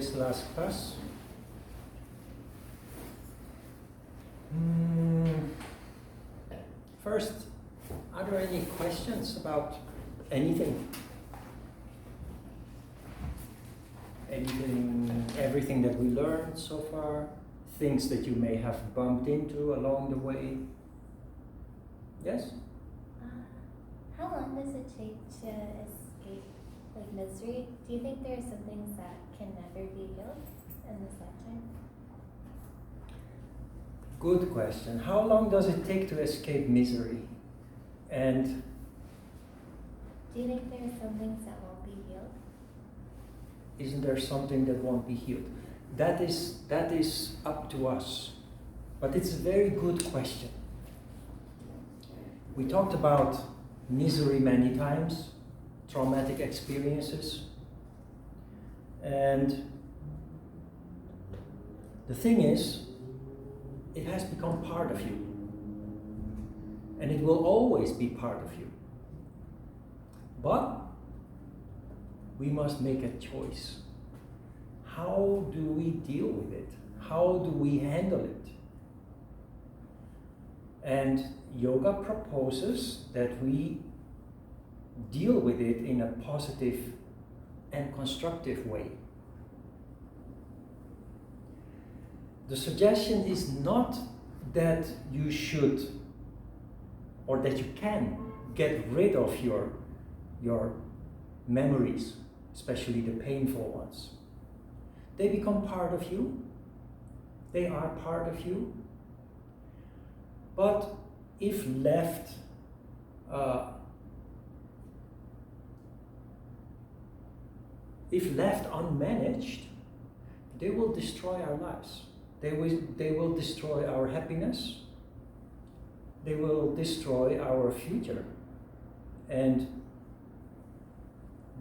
today's last class. First, are there any questions about anything? Everything that we learned so far, things that you may have bumped into along the way? Yes? How long does it take to escape misery? Do you think there are some things that can never be healed in this lifetime? Good question. How long does it take to escape misery? And do you think there are some things that won't be healed? Isn't there something that won't be healed? That is up to us. But it's a very good question. We talked about misery many times, traumatic experiences. And the thing is, it has become part of you. And it will always be part of you. But we must make a choice. How do we deal with it? How do we handle it? And yoga proposes that we deal with it in a positive and constructive way. The suggestion is not that you should or that you can get rid of your memories, especially the painful ones. They become part of you. They are part of you. But if left unmanaged, they will destroy our lives. They will destroy our happiness. They will destroy our future. And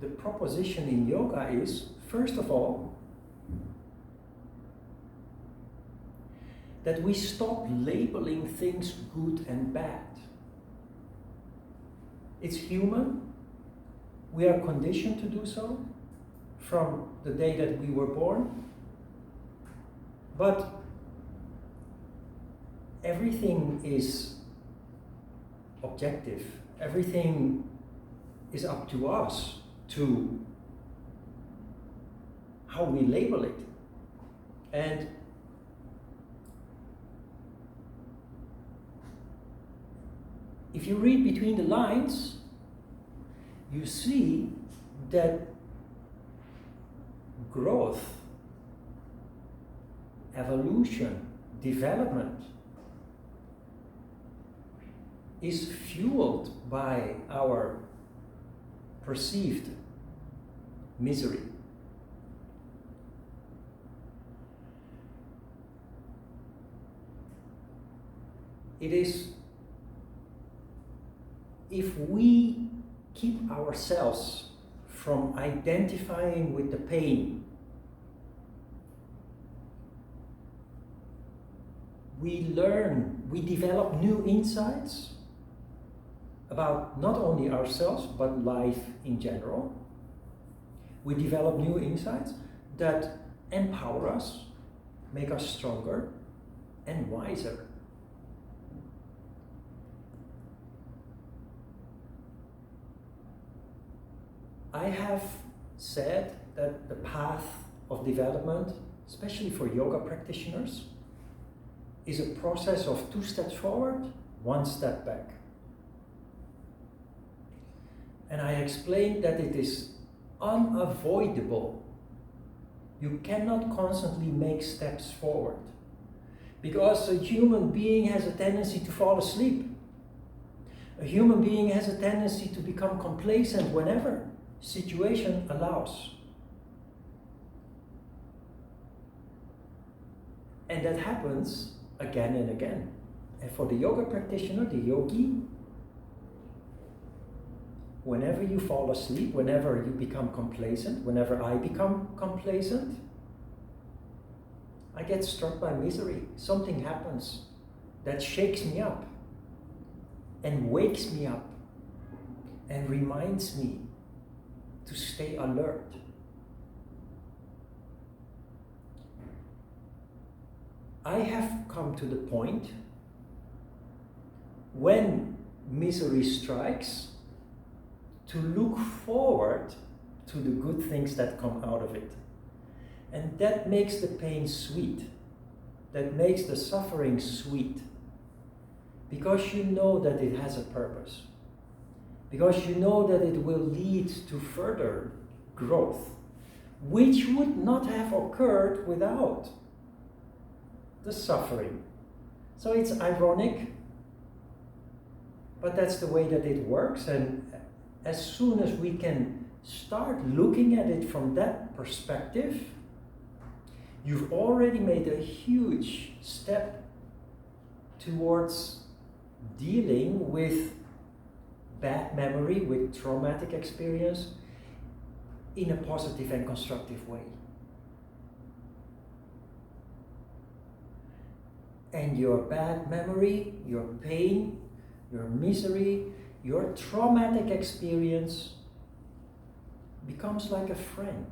the proposition in yoga is, first of all, that we stop labeling things good and bad. It's human. We are conditioned to do so from the day that we were born. But everything is objective. Everything is up to us to how we label it. And if you read between the lines, you see that growth, evolution, development is fueled by our perceived misery. It is, if we keep ourselves from identifying with the pain, we develop new insights about not only ourselves, but life in general. We develop new insights that empower us, make us stronger and wiser. I have said that the path of development, especially for yoga practitioners, is a process of 2 steps forward, 1 step back. And I explained that it is unavoidable. You cannot constantly make steps forward, because a human being has a tendency to fall asleep. A human being has a tendency to become complacent whenever situation allows. And that happens again and again. And for the yoga practitioner, the yogi, whenever you fall asleep, whenever you become complacent, whenever I become complacent, I get struck by misery. Something happens that shakes me up and wakes me up and reminds me to stay alert. I have come to the point when misery strikes to look forward to the good things that come out of it. And that makes the pain sweet. That makes the suffering sweet. Because you know that it has a purpose. Because you know that it will lead to further growth, which would not have occurred without the suffering. So it's ironic, but that's the way that it works. And as soon as we can start looking at it from that perspective, you've already made a huge step towards dealing with bad memory, with traumatic experience in a positive and constructive way. And your bad memory, your pain, your misery, your traumatic experience becomes like a friend,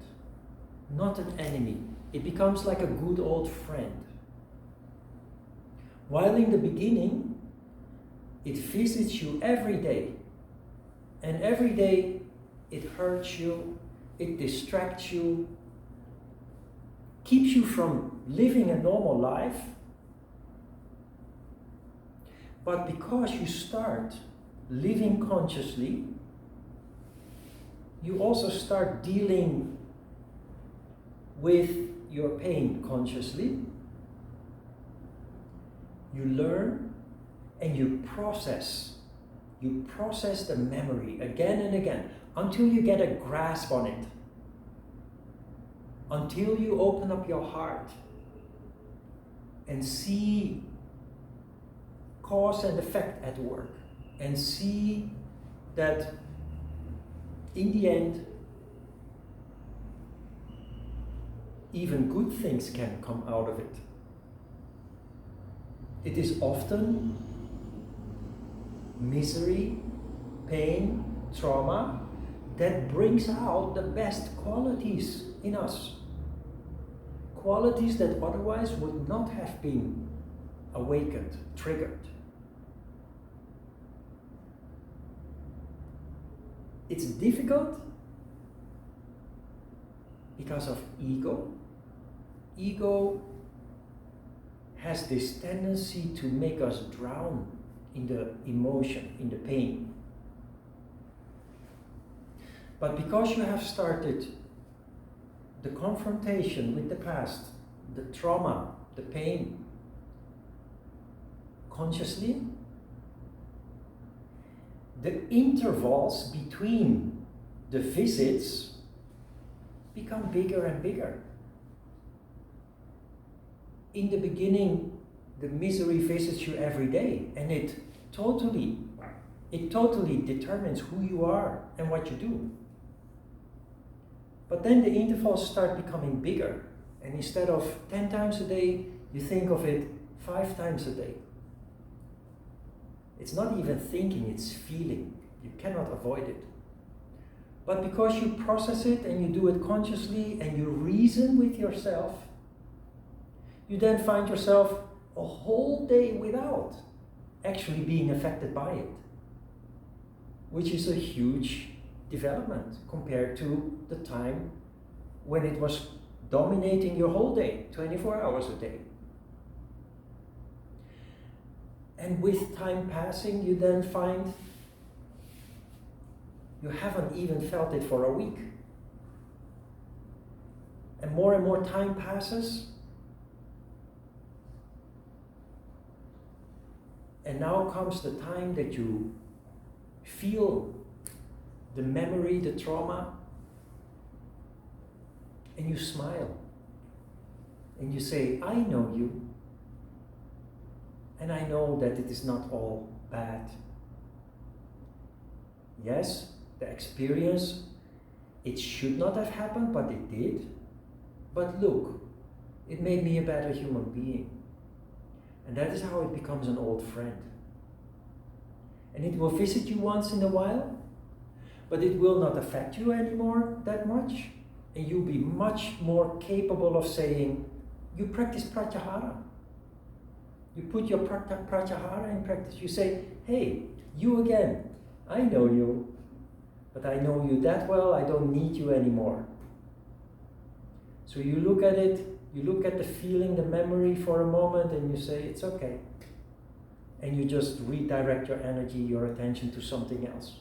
not an enemy. It becomes like a good old friend. While in the beginning, it visits you every day. And every day it hurts you, it distracts you, keeps you from living a normal life. But because you start living consciously, you also start dealing with your pain consciously. You learn and you process. You process the memory again and again until you get a grasp on it. Until you open up your heart and see cause and effect at work, and see that in the end, even good things can come out of it. It is often misery, pain, trauma that brings out the best qualities in us. Qualities that otherwise would not have been awakened, triggered. It's difficult because of ego. Ego has this tendency to make us drown in the emotion, in the pain. But because you have started the confrontation with the past, the trauma, the pain, consciously, the intervals between the visits become bigger and bigger. In the beginning, the misery visits you every day, and it totally determines who you are and what you do. But then the intervals start becoming bigger, and instead of 10 times a day, you think of it 5 times a day. It's not even thinking, it's feeling. You cannot avoid it. But because you process it and you do it consciously and you reason with yourself, you then find yourself a whole day without actually being affected by it, which is a huge development compared to the time when it was dominating your whole day, 24 hours a day. And with time passing, you then find you haven't even felt it for a week. And more time passes. And now comes the time that you feel the memory, the trauma, and you smile. And you say, I know you. And I know that it is not all bad. Yes, the experience, it should not have happened, but it did. But look, it made me a better human being. And that is how it becomes an old friend. And it will visit you once in a while, but it will not affect you anymore that much. And you'll be much more capable of saying, you practice pratyahara. You put your pratyahara in practice. You say, hey, you again. I know you, but I know you that well, I don't need you anymore. So you look at it, you look at the feeling, the memory for a moment, and you say, it's okay. And you just redirect your energy, your attention to something else.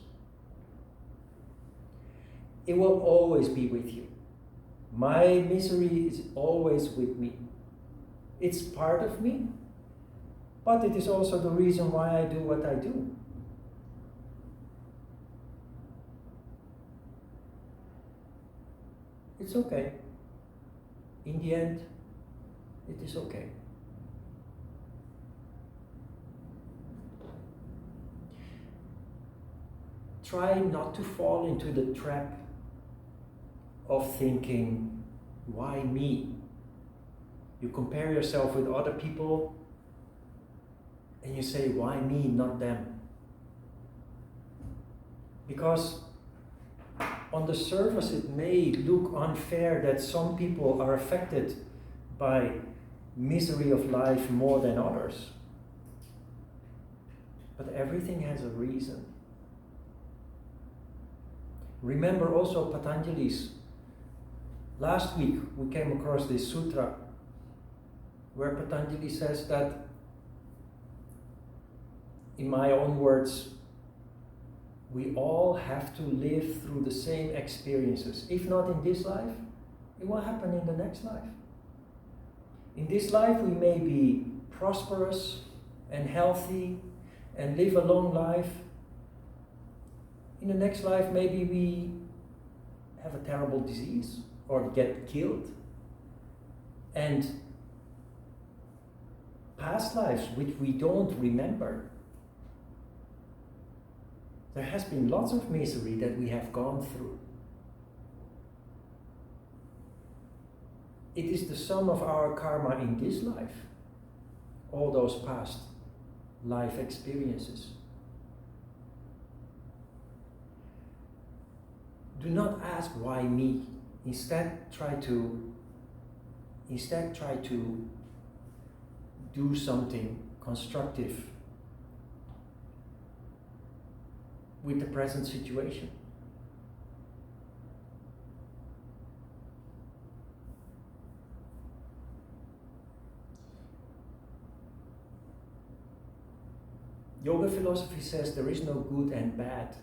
It will always be with you. My misery is always with me. It's part of me, but it is also the reason why I do what I do. It's okay. In the end, it is okay. Try not to fall into the trap of thinking, why me? You compare yourself with other people and you say, why me, not them? Because on the surface it may look unfair that some people are affected by misery of life more than others. But everything has a reason. Remember also Patanjali's. Last week we came across this sutra where Patanjali says that, in my own words, we all have to live through the same experiences. If not in this life, it will happen in the next life. In this life we may be prosperous and healthy and live a long life. In the next life maybe we have a terrible disease or get killed. And past lives which we don't remember. There has been lots of misery that we have gone through. It is the sum of our karma in this life, all those past life experiences. Do not ask why me. Instead try to do something constructive with the present situation. Yoga philosophy says there is no good and bad.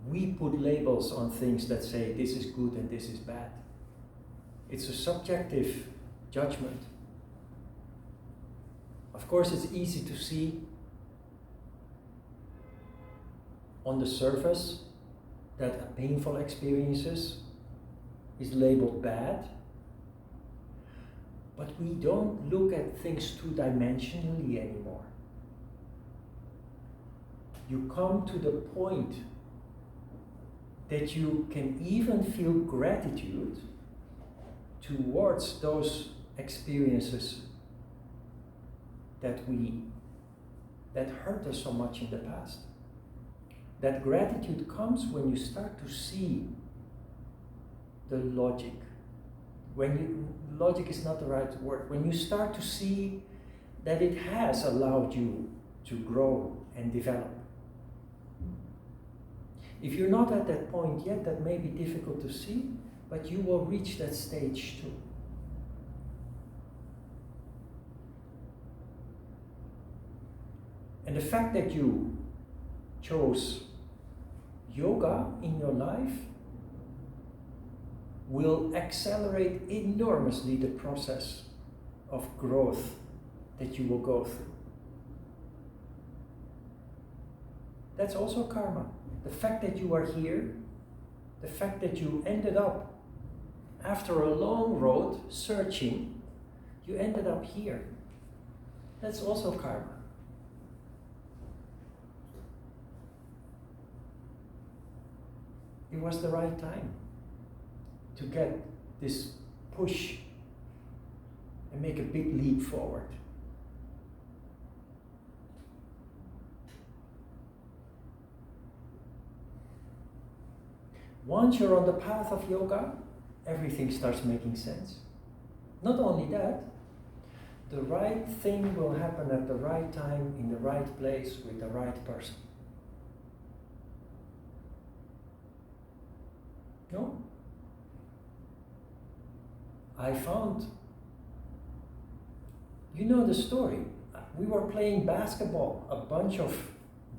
We put labels on things that say this is good and this is bad. It's a subjective judgment. Of course, it's easy to see on the surface that painful experiences is labeled bad, but we don't look at things two-dimensionally anymore. You come to the point that you can even feel gratitude towards those experiences that hurt us so much in the past. That gratitude comes when you start to see the logic. Logic is not the right word. When you start to see that it has allowed you to grow and develop. If you're not at that point yet, that may be difficult to see, but you will reach that stage too. And the fact that you chose yoga in your life will accelerate enormously the process of growth that you will go through. That's also karma. The fact that you are here, the fact that you ended up, after a long road searching, you ended up here. That's also karma. It was the right time to get this push and make a big leap forward. Once you're on the path of yoga, everything starts making sense. Not only that, the right thing will happen at the right time, in the right place, with the right person. No? I found, you know the story. We were playing basketball, a bunch of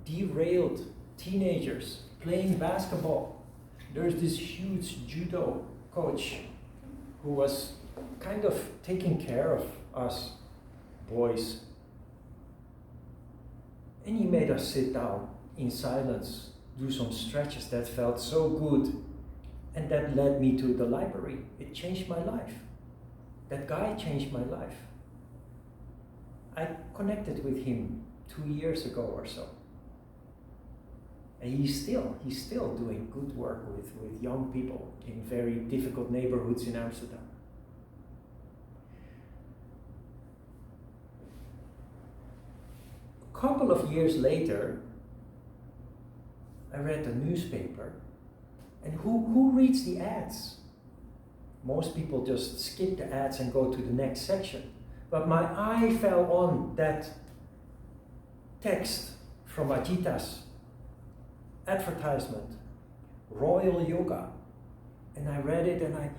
derailed teenagers playing basketball. There's this huge judo coach who was kind of taking care of us boys. And he made us sit down in silence, do some stretches that felt so good. And that led me to the library. It changed my life. That guy changed my life. I connected with him 2 years ago or so. And he's still doing good work with young people in very difficult neighborhoods in Amsterdam. A couple of years later, I read the newspaper, and who reads the ads? Most people just skip the ads and go to the next section. But my eye fell on that text from Ajita's advertisement, Royal Yoga. And I read it and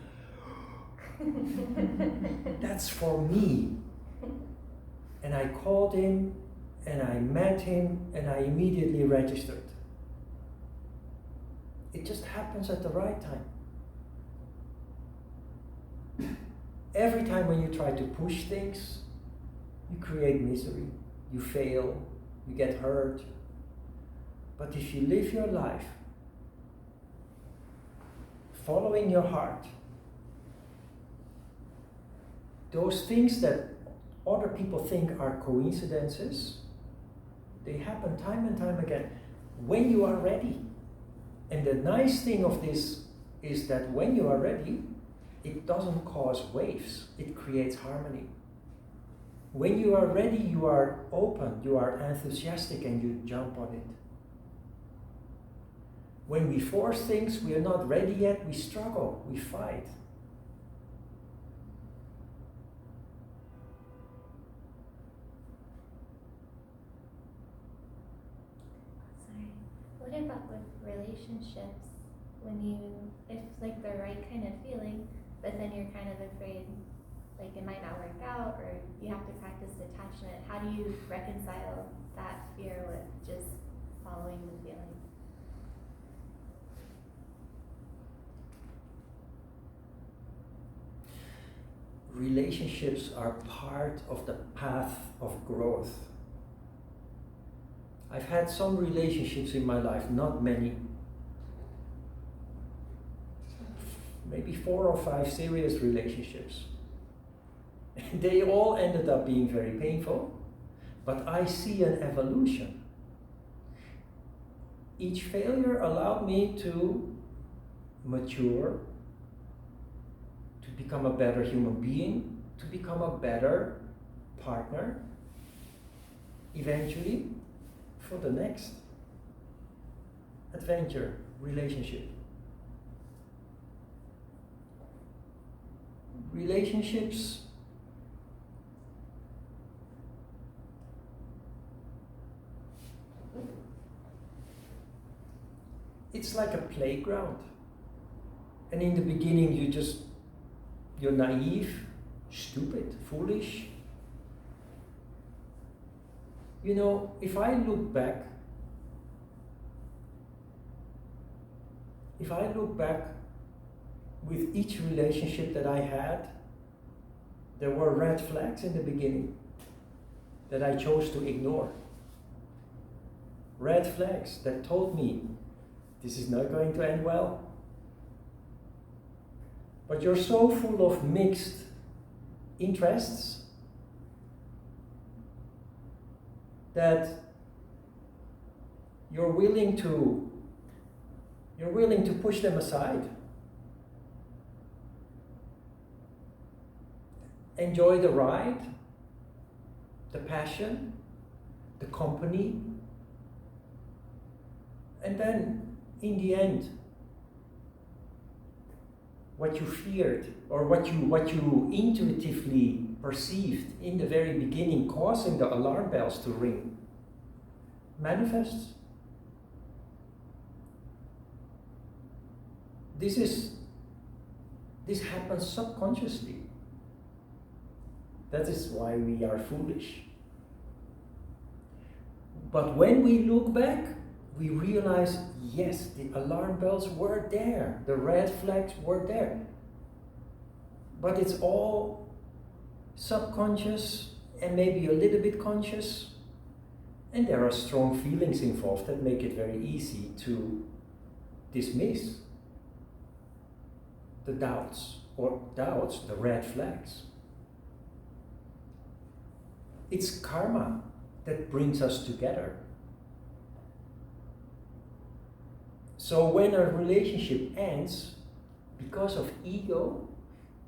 that's for me. And I called him and I met him and I immediately registered. It just happens at the right time. Every time when you try to push things, you create misery, you fail, you get hurt. But if you live your life following your heart, those things that other people think are coincidences, they happen time and time again when you are ready. And the nice thing of this is that when you are ready, it doesn't cause waves, it creates harmony. When you are ready, you are open, you are enthusiastic, and you jump on it. When we force things, we are not ready yet, we struggle, we fight. Sorry. What about with relationships? If like the right kind of feeling, but then you're kind of afraid, like it might not work out, or you have to practice detachment. How do you reconcile that fear with just following the feeling? Relationships are part of the path of growth. I've had some relationships in my life, not many. Maybe 4 or 5 serious relationships. They all ended up being very painful, but I see an evolution. Each failure allowed me to mature, to become a better human being, to become a better partner, eventually, for the next adventure, relationship. Relationships it's like a playground. And in the beginning you're naive, stupid, foolish. You know, if I look back with each relationship that I had, there were red flags in the beginning that I chose to ignore. Red flags that told me this is not going to end well. But you're so full of mixed interests that you're willing to push them aside. Enjoy the ride, the passion, the company, and then in the end, what you feared or what you intuitively perceived in the very beginning, causing the alarm bells to ring, manifests. This happens subconsciously. That is why we are foolish. But when we look back, we realize, yes, the alarm bells were there, the red flags were there. But it's all subconscious and maybe a little bit conscious. And there are strong feelings involved that make it very easy to dismiss the doubts, the red flags. It's karma that brings us together. So when a relationship ends because of ego,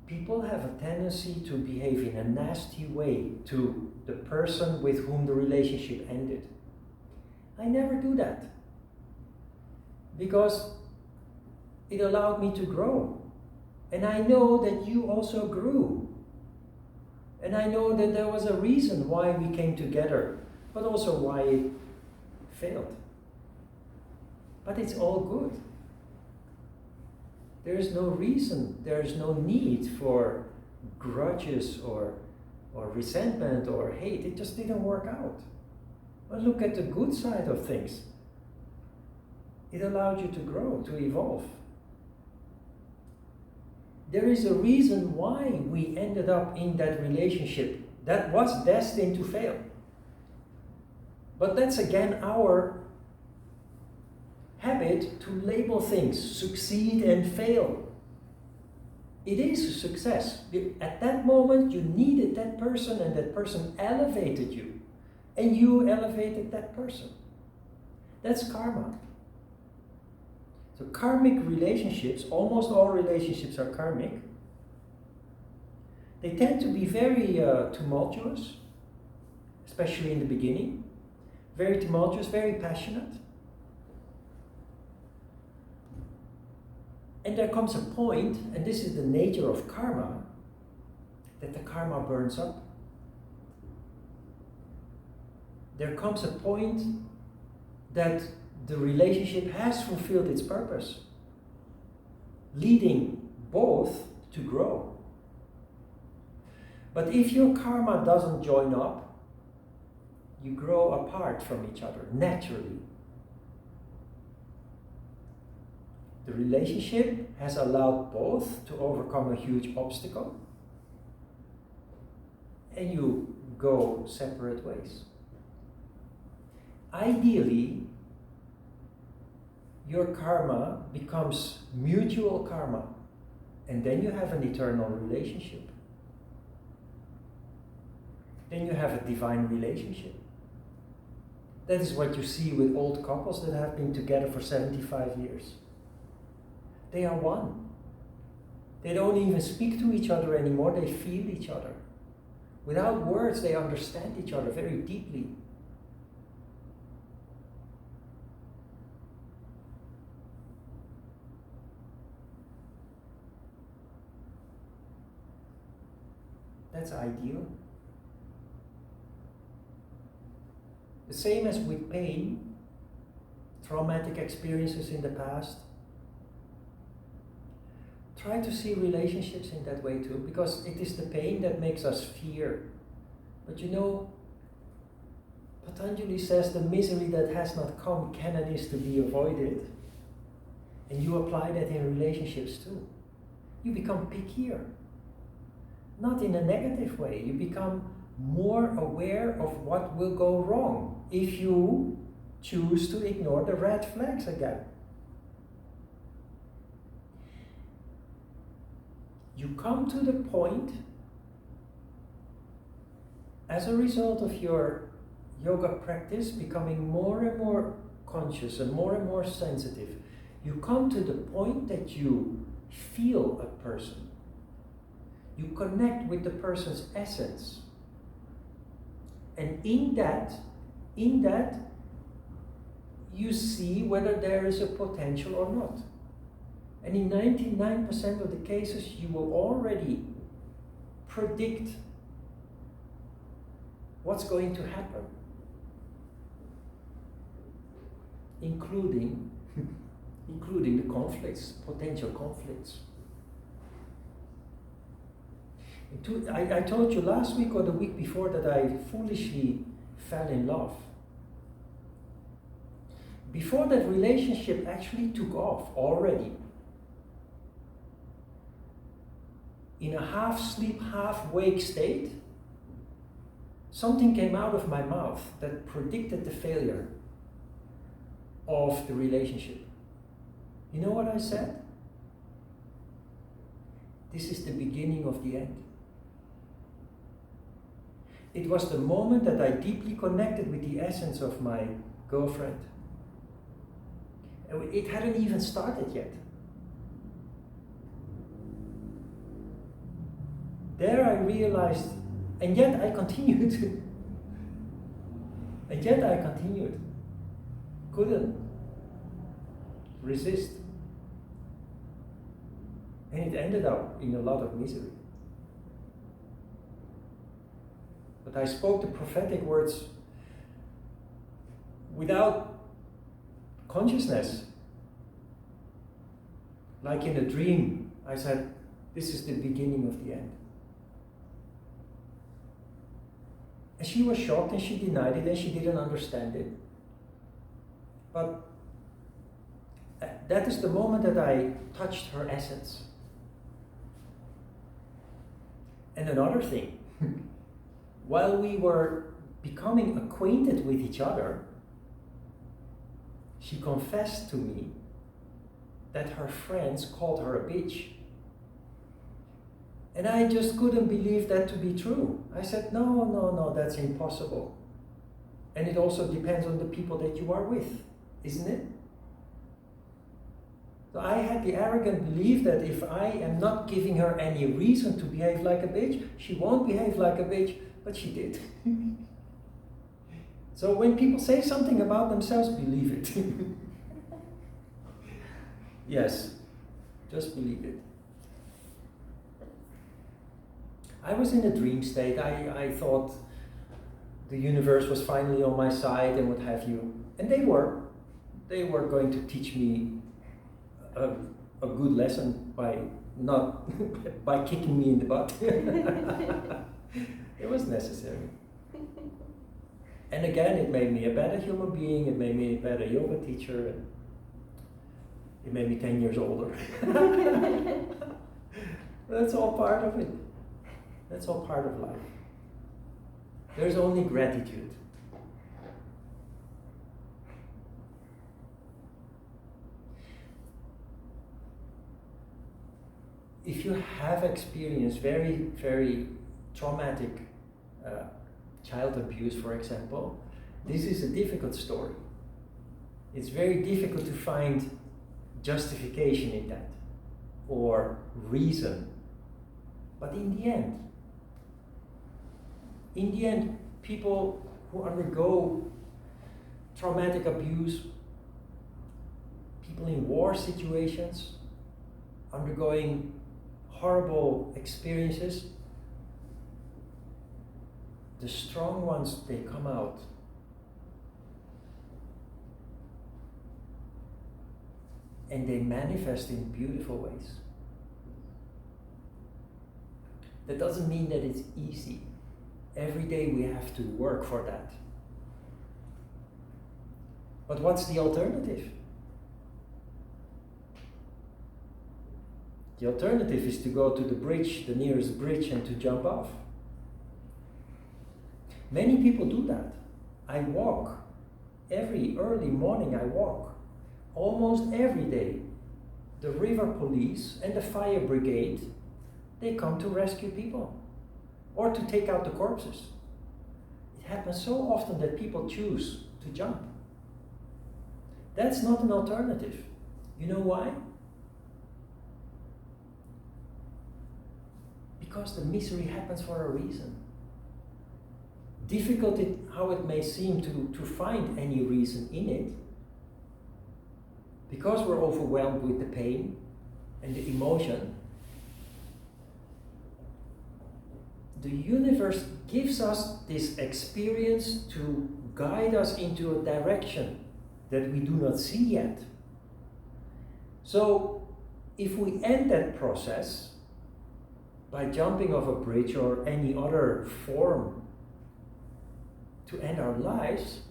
people have a tendency to behave in a nasty way to the person with whom the relationship ended. I never do that, because it allowed me to grow. And I know that you also grew. And I know that there was a reason why we came together, but also why it failed. But it's all good. There is no reason, there is no need for grudges or resentment or hate. It just didn't work out. But look at the good side of things. It allowed you to grow, to evolve. There is a reason why we ended up in that relationship that was destined to fail. But that's again our habit to label things, succeed and fail. It is a success. At that moment you needed that person and that person elevated you. And you elevated that person. That's karma. So karmic relationships, almost all relationships are karmic. They tend to be very tumultuous, especially in the beginning. Very tumultuous, very passionate. And there comes a point, and this is the nature of karma, that the karma burns up. There comes a point that the relationship has fulfilled its purpose, leading both to grow. But if your karma doesn't join up, you grow apart from each other naturally. The relationship has allowed both to overcome a huge obstacle, and you go separate ways. Ideally, your karma becomes mutual karma, and then you have an eternal relationship. Then you have a divine relationship. That is what you see with old couples that have been together for 75 years. They are one. They don't even speak to each other anymore, they feel each other. Without words, they understand each other very deeply. That's ideal. The same as with pain, traumatic experiences in the past. Try to see relationships in that way too, because it is the pain that makes us fear. But you know, Patanjali says the misery that has not come can and is to be avoided. And you apply that in relationships too. You become pickier. Not in a negative way. You become more aware of what will go wrong if you choose to ignore the red flags again. You come to the point, as a result of your yoga practice becoming more and more conscious and more sensitive, you come to the point that you feel a person. You connect with the person's essence. And in that, you see whether there is a potential or not. And in 99% of the cases, you will already predict what's going to happen, including the conflicts, potential conflicts. I told you last week or the week before that I foolishly fell in love. Before that relationship actually took off already, in a half-sleep, half-wake state, something came out of my mouth that predicted the failure of the relationship. You know what I said? This is the beginning of the end. It was the moment that I deeply connected with the essence of my girlfriend. It hadn't even started yet. There I realized, and yet I continued. Couldn't resist. And it ended up in a lot of misery. But I spoke the prophetic words without consciousness. Like in a dream, I said, this is the beginning of the end. And she was shocked and she denied it and she didn't understand it. But that is the moment that I touched her essence. And another thing, while we were becoming acquainted with each other, she confessed to me that her friends called her a bitch. And I just couldn't believe that to be true. I said, no, that's impossible. And it also depends on the people that you are with, isn't it? So I had the arrogant belief that if I am not giving her any reason to behave like a bitch, she won't behave like a bitch, but she did. So when people say something about themselves, believe it. Yes, just believe it. I was in a dream state. I thought the universe was finally on my side and what have you. And they were. They were going to teach me a good lesson by kicking me in the butt. It was necessary. And again, it made me a better human being, it made me a better yoga teacher, and it made me 10 years older. That's all part of it. That's all part of life. There's only gratitude. If you have experienced very, very traumatic child abuse, for example, this is a difficult story. It's very difficult to find justification in that or reason. But in the end, people who undergo traumatic abuse, people in war situations, undergoing horrible experiences, the strong ones, they come out. And they manifest in beautiful ways. That doesn't mean that it's easy. Every day we have to work for that. But what's the alternative? The alternative is to go to the bridge, the nearest bridge, and to jump off. Many people do that. I walk. Every early morning I walk. Almost every day. The river police and the fire brigade, they come to rescue people or to take out the corpses. It happens so often that people choose to jump. That's not an alternative. You know why? Because the misery happens for a reason. Difficult how it may seem to find any reason in it, because we're overwhelmed with the pain and the emotion, the universe gives us this experience to guide us into a direction that we do not see yet. So, if we end that process by jumping off a bridge or any other form to end our lives,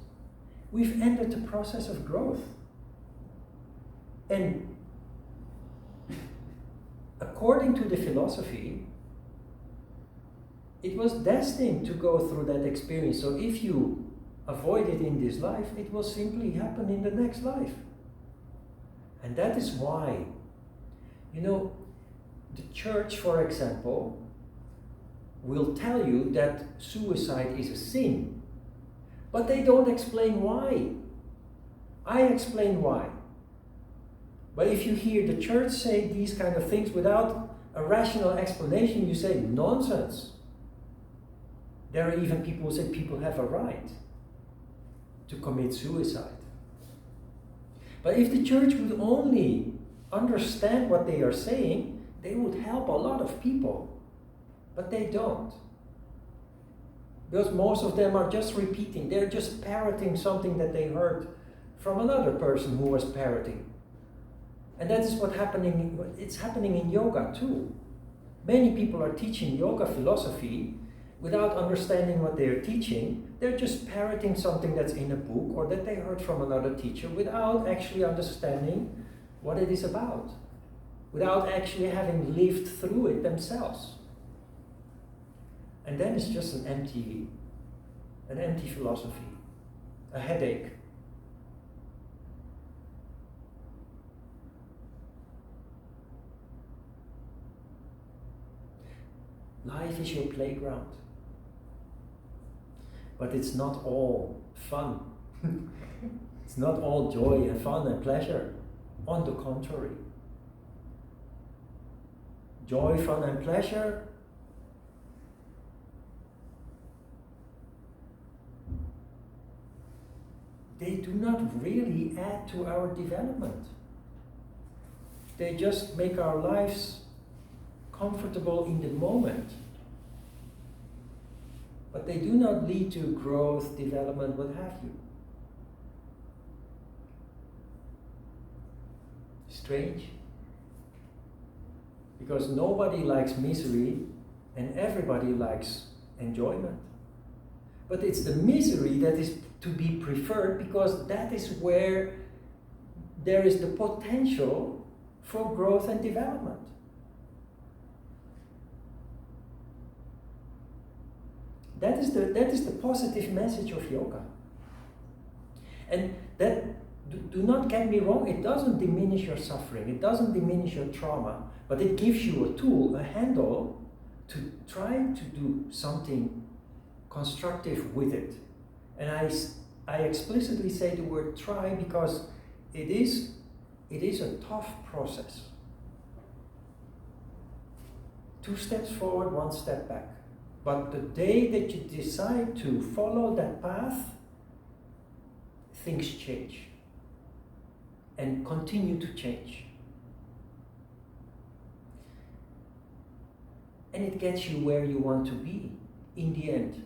we've ended the process of growth. And according to the philosophy, it was destined to go through that experience. So if you avoid it in this life, it will simply happen in the next life. And that is why, the church, for example, will tell you that suicide is a sin. But they don't explain why. I explain why. But if you hear the church say these kind of things without a rational explanation, you say nonsense. There are even people who say people have a right to commit suicide. But if the church would only understand what they are saying, they would help a lot of people. But they don't. Because most of them are just repeating, they're just parroting something that they heard from another person who was parroting. And that is it's happening in yoga too. Many people are teaching yoga philosophy without understanding what they are teaching. They're just parroting something that's in a book or that they heard from another teacher without actually understanding what it is about, without actually having lived through it themselves. And then it's just an empty philosophy, a headache. Life is your playground. But it's not all fun. It's not all joy and fun and pleasure. On the contrary. Joy, fun and pleasure they do not really add to our development. They just make our lives comfortable in the moment. But they do not lead to growth, development, what have you. Strange. Because nobody likes misery and everybody likes enjoyment. But it's the misery that is to be preferred because that is where there is the potential for growth and development. That is the positive message of yoga. And that, do not get me wrong, it doesn't diminish your suffering, it doesn't diminish your trauma, but it gives you a tool, a handle, to try to do something constructive with it. And I explicitly say the word try because it is a tough process. 2 steps forward, 1 step back. But the day that you decide to follow that path, things change and continue to change. And it gets you where you want to be in the end.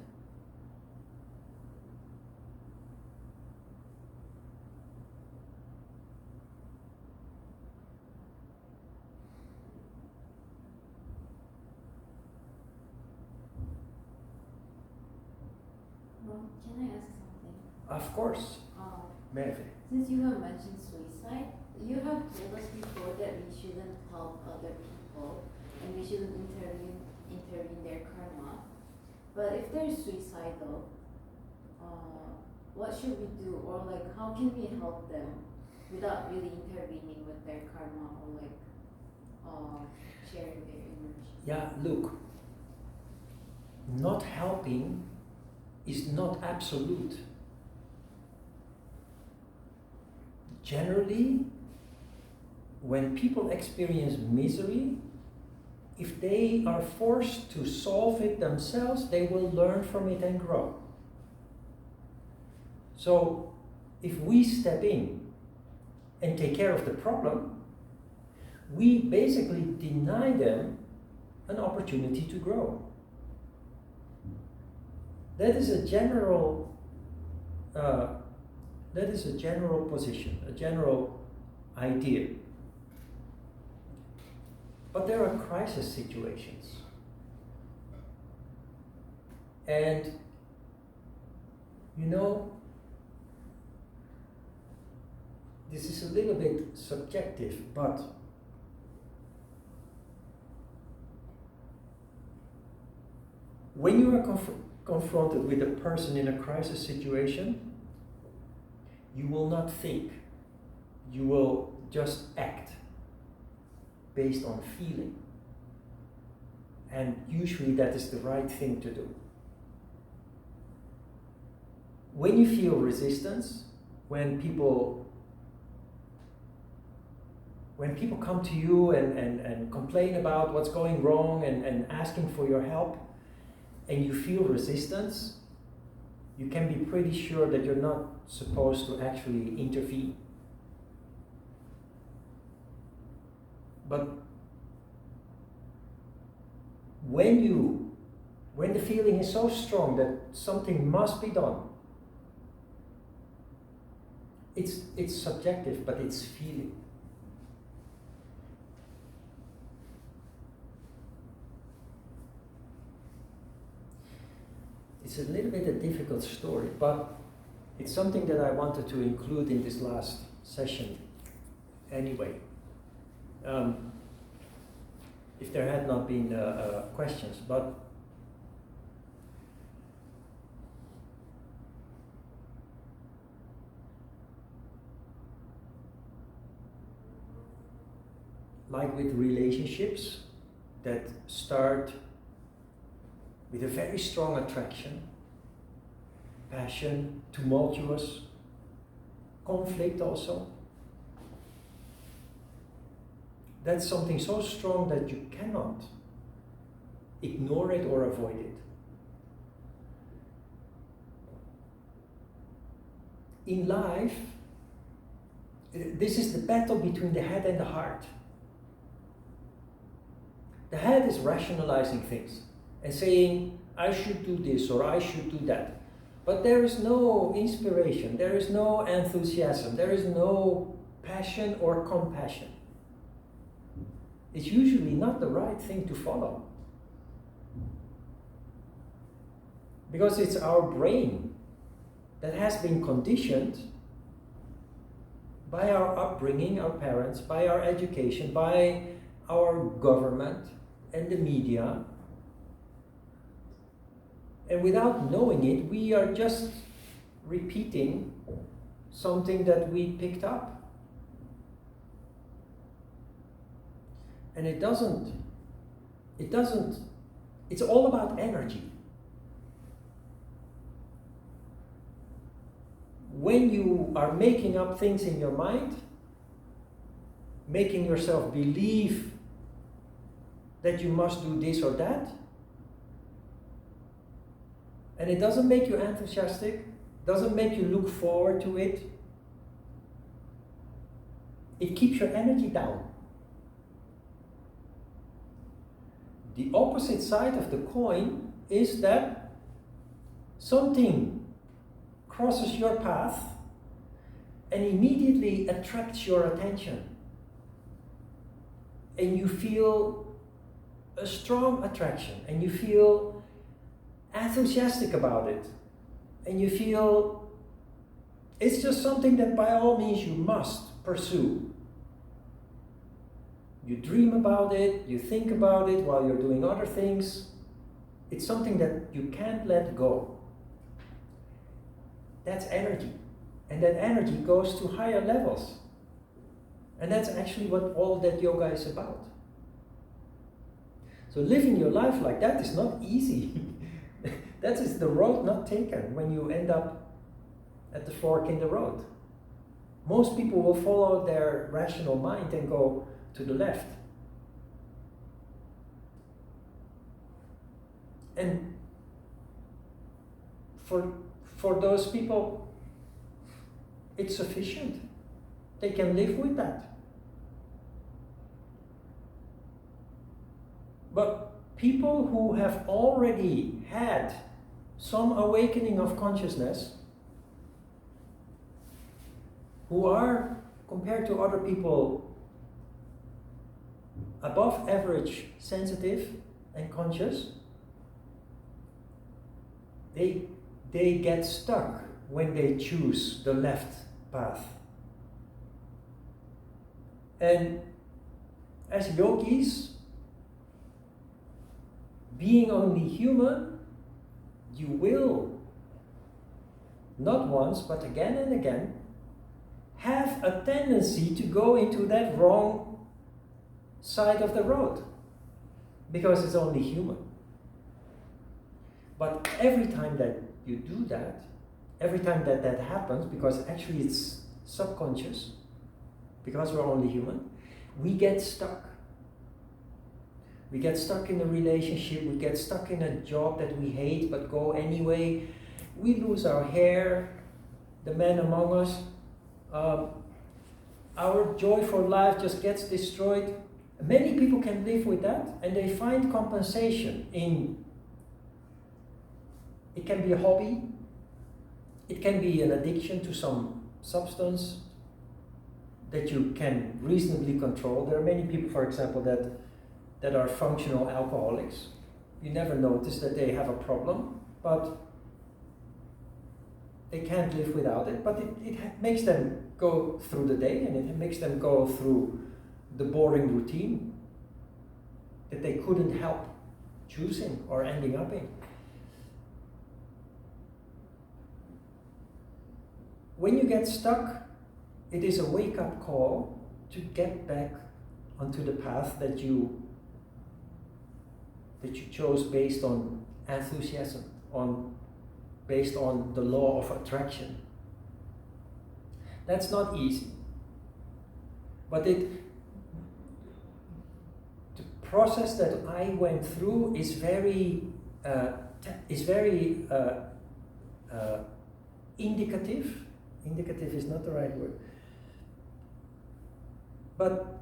Can I ask something? Of course. Merve. Since you have mentioned suicide, you have told us before that we shouldn't help other people and we shouldn't intervene their karma. But if they're suicidal, what should we do? Or like, how can we help them without really intervening with their karma or like sharing their energy? Yeah, look, not helping is not absolute. Generally, when people experience misery, if they are forced to solve it themselves, they will learn from it and grow. So, if we step in and take care of the problem, we basically deny them an opportunity to grow. That is a general position, a general idea. But there are crisis situations. And you know, this is a little bit subjective, but when you are confronted with a person in a crisis situation, you will not think, you will just act based on feeling. And usually that is the right thing to do. When you feel resistance, when people come to you and complain about what's going wrong and asking for your help, and you feel resistance, you can be pretty sure that you're not supposed to actually intervene. But when the feeling is so strong that something must be done, it's subjective, but it's feeling. It's a little bit a difficult story, but it's something that I wanted to include in this last session anyway. If there had not been questions, but like with relationships that start with a very strong attraction, passion, tumultuous, conflict also. That's something so strong that you cannot ignore it or avoid it. In life, this is the battle between the head and the heart. The head is rationalizing things and saying, I should do this or I should do that. But there is no inspiration, there is no enthusiasm, there is no passion or compassion. It's usually not the right thing to follow. Because it's our brain that has been conditioned by our upbringing, our parents, by our education, by our government and the media. And without knowing it, we are just repeating something that we picked up. And it's all about energy. When you are making up things in your mind, making yourself believe that you must do this or that, and it doesn't make you enthusiastic, doesn't make you look forward to it, it keeps your energy down. The opposite side of the coin is that something crosses your path and immediately attracts your attention. And you feel a strong attraction, and you feel enthusiastic about it, and you feel it's just something that by all means you must pursue. You dream about it, you think about it while you're doing other things. It's something that you can't let go. That's energy. And that energy goes to higher levels. And that's actually what all that yoga is about. So living your life like that is not easy. That is the road not taken when you end up at the fork in the road. Most people will follow their rational mind and go to the left. And for those people, it's sufficient. They can live with that. But people who have already had some awakening of consciousness who are, compared to other people, above average sensitive and conscious, they get stuck when they choose the left path. And as yogis, being only human, you will, not once, but again and again, have a tendency to go into that wrong side of the road, because it's only human. But every time that you do that, every time that that happens, because actually it's subconscious, because we're only human, we get stuck. We get stuck in a relationship, we get stuck in a job that we hate but go anyway. We lose our hair, the men among us. Our joy for life just gets destroyed. Many people can live with that, and they find compensation in, it can be a hobby, it can be an addiction to some substance that you can reasonably control. There are many people, for example, that are functional alcoholics. You never notice that they have a problem, but they can't live without it. But it makes them go through the day, and it makes them go through the boring routine that they couldn't help choosing or ending up in. When you get stuck, it is a wake-up call to get back onto the path that you chose based on enthusiasm, based on the law of attraction. That's not easy. But the process that I went through is very indicative. Indicative is not the right word. But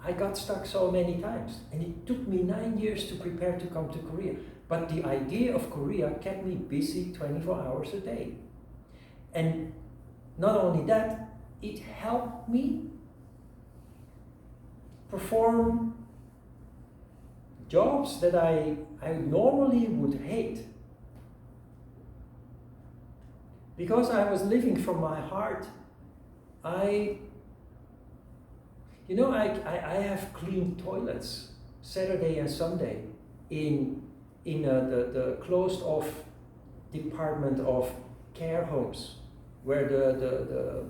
I got stuck so many times, and it took me 9 years to prepare to come to Korea. But the idea of Korea kept me busy 24 hours a day. And not only that, it helped me perform jobs that I normally would hate. Because I was living from my heart, I have cleaned toilets Saturday and Sunday in the closed off department of care homes where the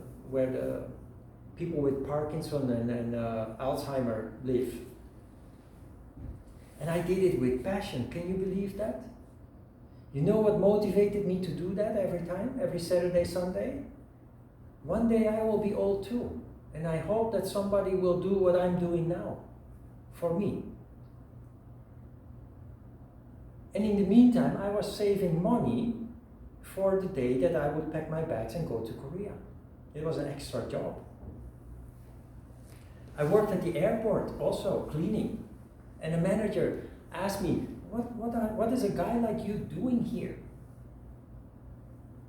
people with Parkinson and Alzheimer live. And I did it with passion. Can you believe that? You know what motivated me to do that every Saturday, Sunday? One day I will be old too. And I hope that somebody will do what I'm doing now for me. And in the meantime, I was saving money for the day that I would pack my bags and go to Korea. It was an extra job. I worked at the airport also, cleaning. And a manager asked me, what is a guy like you doing here?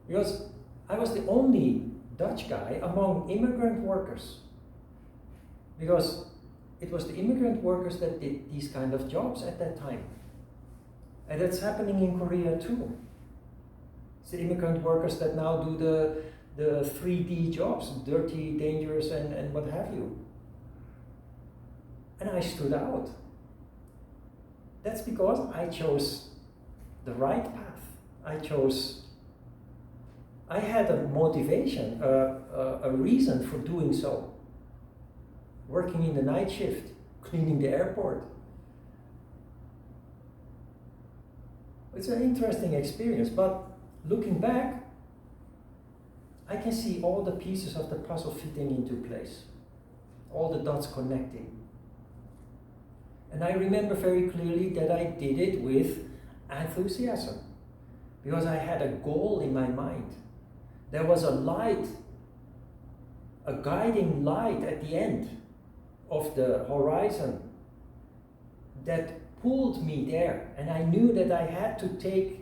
Because I was the only Dutch guy among immigrant workers. Because it was the immigrant workers that did these kind of jobs at that time. And that's happening in Korea too. It's the immigrant workers that now do the 3D jobs, dirty, dangerous, and what have you. And I stood out. That's because I chose the right path. I had a motivation, a reason for doing so. Working in the night shift, cleaning the airport. It's an interesting experience, but looking back, I can see all the pieces of the puzzle fitting into place. All the dots connecting. And I remember very clearly that I did it with enthusiasm, because I had a goal in my mind. There was a light, a guiding light at the end of the horizon that pulled me there, and I knew that I had to take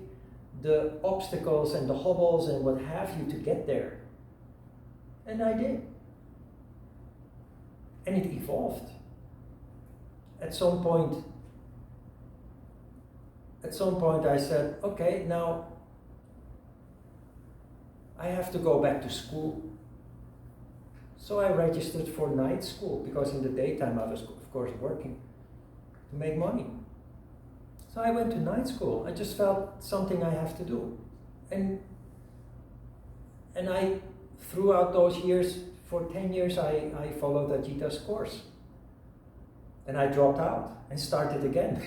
the obstacles and the hobbles and what have you to get there. And I did. And it evolved. At some point I said, okay, now I have to go back to school. So I registered for night school, because in the daytime I was, of course, working to make money. So I went to night school. I just felt something I have to do. And I, throughout those years, for 10 years, I followed Ajita's course. And I dropped out and started again.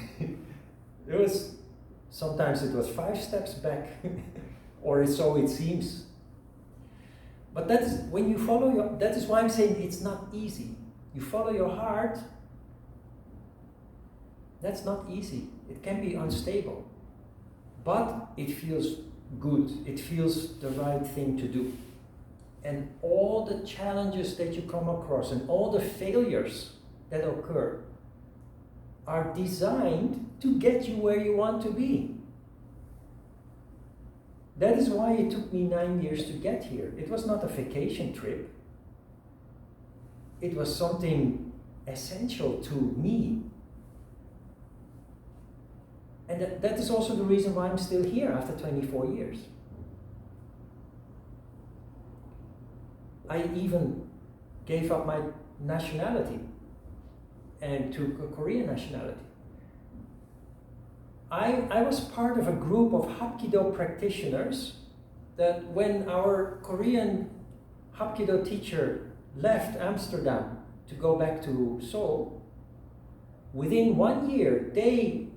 Sometimes it was 5 steps back, or so it seems. But that is when you follow that is why I'm saying it's not easy. You follow your heart, that's not easy. It can be unstable. But it feels good. It feels the right thing to do. And all the challenges that you come across and all the failures that occur are designed to get you where you want to be. That is why it took me 9 years to get here. It was not a vacation trip. It was something essential to me. And that is also the reason why I'm still here after 24 years. I even gave up my nationality and took a Korean nationality. I was part of a group of Hapkido practitioners that when our Korean Hapkido teacher left Amsterdam to go back to Seoul, within 1 year they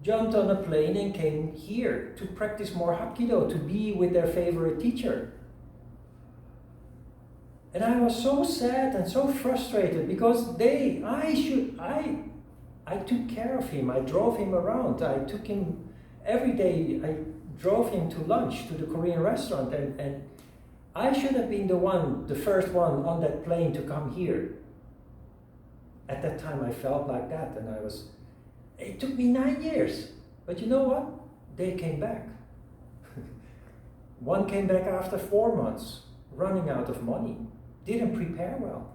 jumped on a plane and came here to practice more Hapkido, to be with their favorite teacher. And I was so sad and so frustrated because I took care of him. I drove him around. I took him every day. I drove him to lunch to the Korean restaurant, and I should have been the first one on that plane to come here. At that time I felt like that, and it took me 9 years. But you know what? They came back. One came back after 4 months, running out of money. Didn't prepare well.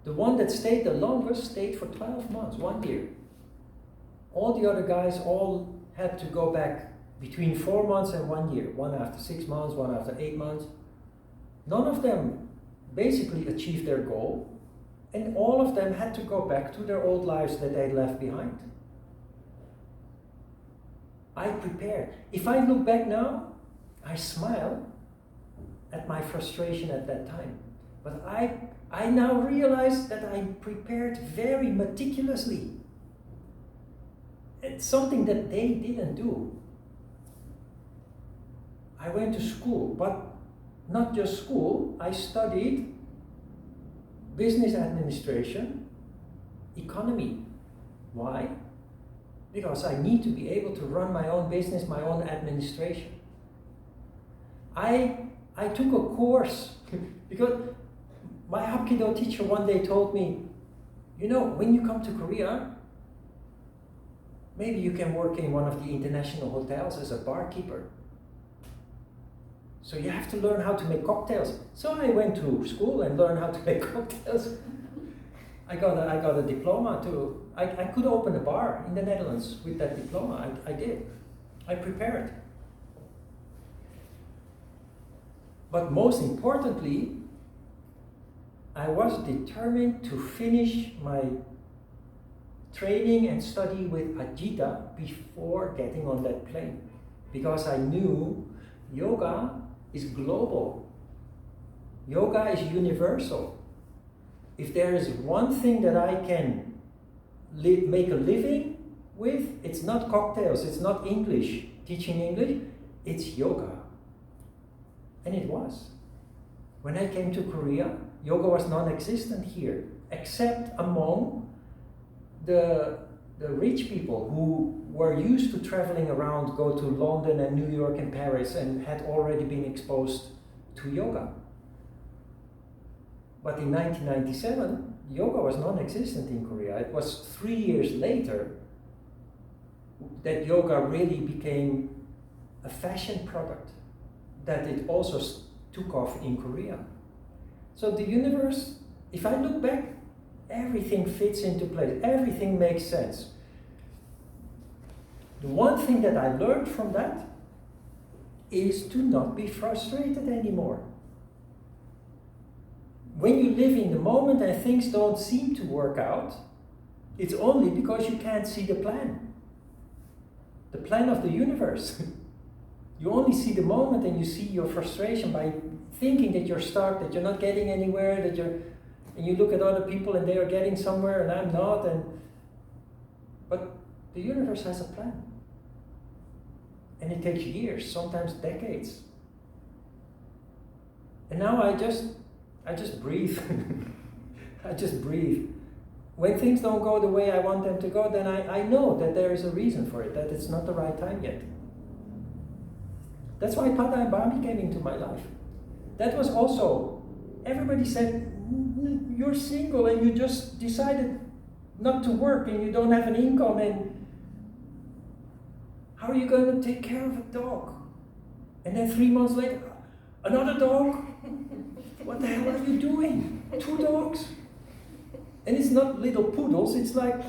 The one that stayed the longest stayed for 12 months, 1 year. All the other guys all had to go back between 4 months and 1 year. One after 6 months, one after 8 months. None of them basically achieved their goal, and all of them had to go back to their old lives that they left behind. I prepared. If I look back now, I smile at my frustration at that time. But I now realize that I prepared very meticulously. It's something that they didn't do. I went to school, but not just school. I studied business administration, economy. Why? Because I need to be able to run my own business, my own administration. I took a course because my Hapkido teacher one day told me, you know, when you come to Korea, maybe you can work in one of the international hotels as a barkeeper. So you have to learn how to make cocktails. So I went to school and learned how to make cocktails. I got a diploma too. I could open a bar in the Netherlands with that diploma. I did. I prepared. But most importantly, I was determined to finish my training and study with Ajita before getting on that plane. Because I knew yoga is global. Yoga is universal. If there is one thing that I can make a living with, it's not cocktails, it's not English, teaching English, it's yoga. And it was. When I came to Korea, yoga was non-existent here, except among the rich people who were used to traveling around, go to London and New York and Paris, and had already been exposed to yoga. But in 1997, yoga was non-existent in Korea. It was 3 years later that yoga really became a fashion product that it also took off in Korea. So the universe, if I look back, everything fits into place, everything makes sense. The one thing that I learned from that is to not be frustrated anymore. When you live in the moment and things don't seem to work out, it's only because you can't see the plan of the universe. You only see the moment, and you see your frustration by thinking that you're stuck, that you're not getting anywhere, and you look at other people and they are getting somewhere and I'm not, but the universe has a plan. And it takes years, sometimes decades. And now I just breathe. I just breathe. When things don't go the way I want them to go, then I know that there is a reason for it, that it's not the right time yet. That's why Pada and Bami came into my life. That was also, everybody said, you're single and you just decided not to work and you don't have an income, and how are you going to take care of a dog? And then 3 months later, another dog? What the hell are you doing? 2 dogs? And it's not little poodles, it's like...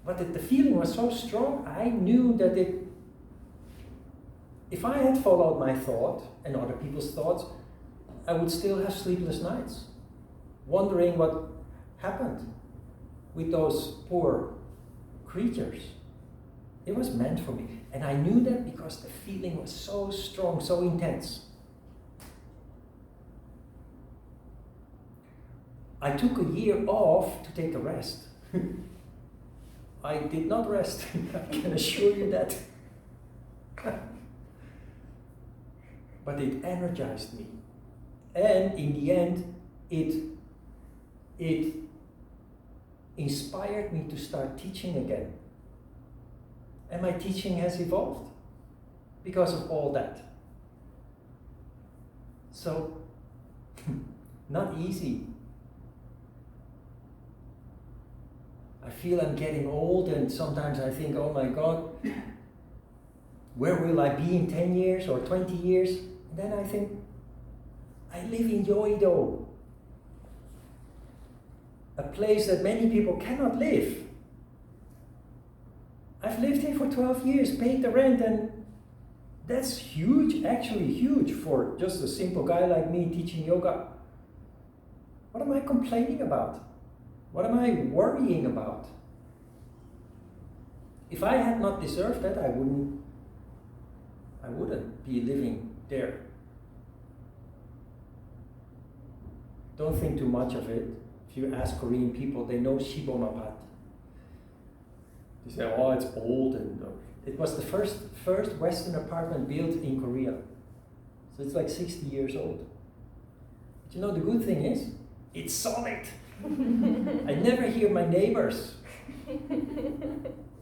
But the feeling was so strong, I knew that if I had followed my thought and other people's thoughts, I would still have sleepless nights, wondering what happened with those poor creatures. It was meant for me. And I knew that because the feeling was so strong, so intense. I took a year off to take a rest. I did not rest, I can assure you that. But it energized me. And in the end, it inspired me to start teaching again. And my teaching has evolved because of all that. So, not easy. I feel I'm getting old, and sometimes I think, oh my God, where will I be in 10 years or 20 years? And then I think, I live in Yoido, a place that many people cannot live. I've lived here for 12 years, paid the rent, and that's huge, actually huge for just a simple guy like me teaching yoga. What am I complaining about? What am I worrying about? If I had not deserved that, I wouldn't be living there. Don't think too much of it. If you ask Korean people, they know Shibomapat. They say, oh, it's old, and it was the first Western apartment built in Korea. So it's like 60 years old. But you know, the good thing is, it's solid. I never hear my neighbors.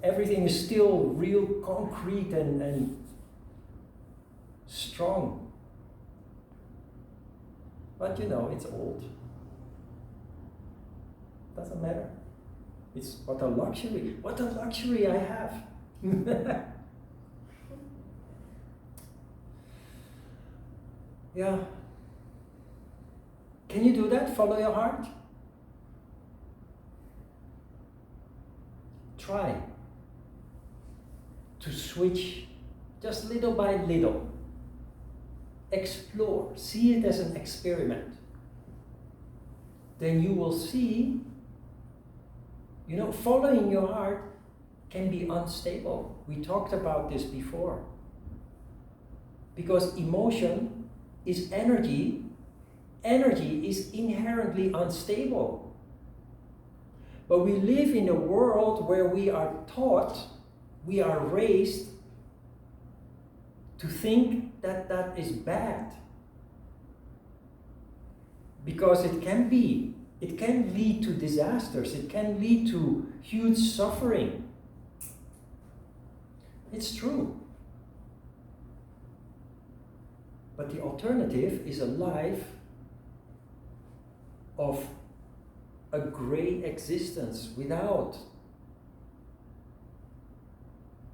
Everything is still real concrete and strong. But you know, it's old. Doesn't matter. It's what a luxury. What a luxury I have. Yeah. Can you do that? Follow your heart? Try to switch just little by little. Explore. See it as an experiment. Then you will see, you know, following your heart can be unstable. We talked about this before. Because emotion is energy. Energy is inherently unstable. But we live in a world where we are taught, we are raised to think that that is bad. Because it can lead to disasters, it can lead to huge suffering. It's true. But the alternative is a life of a great existence without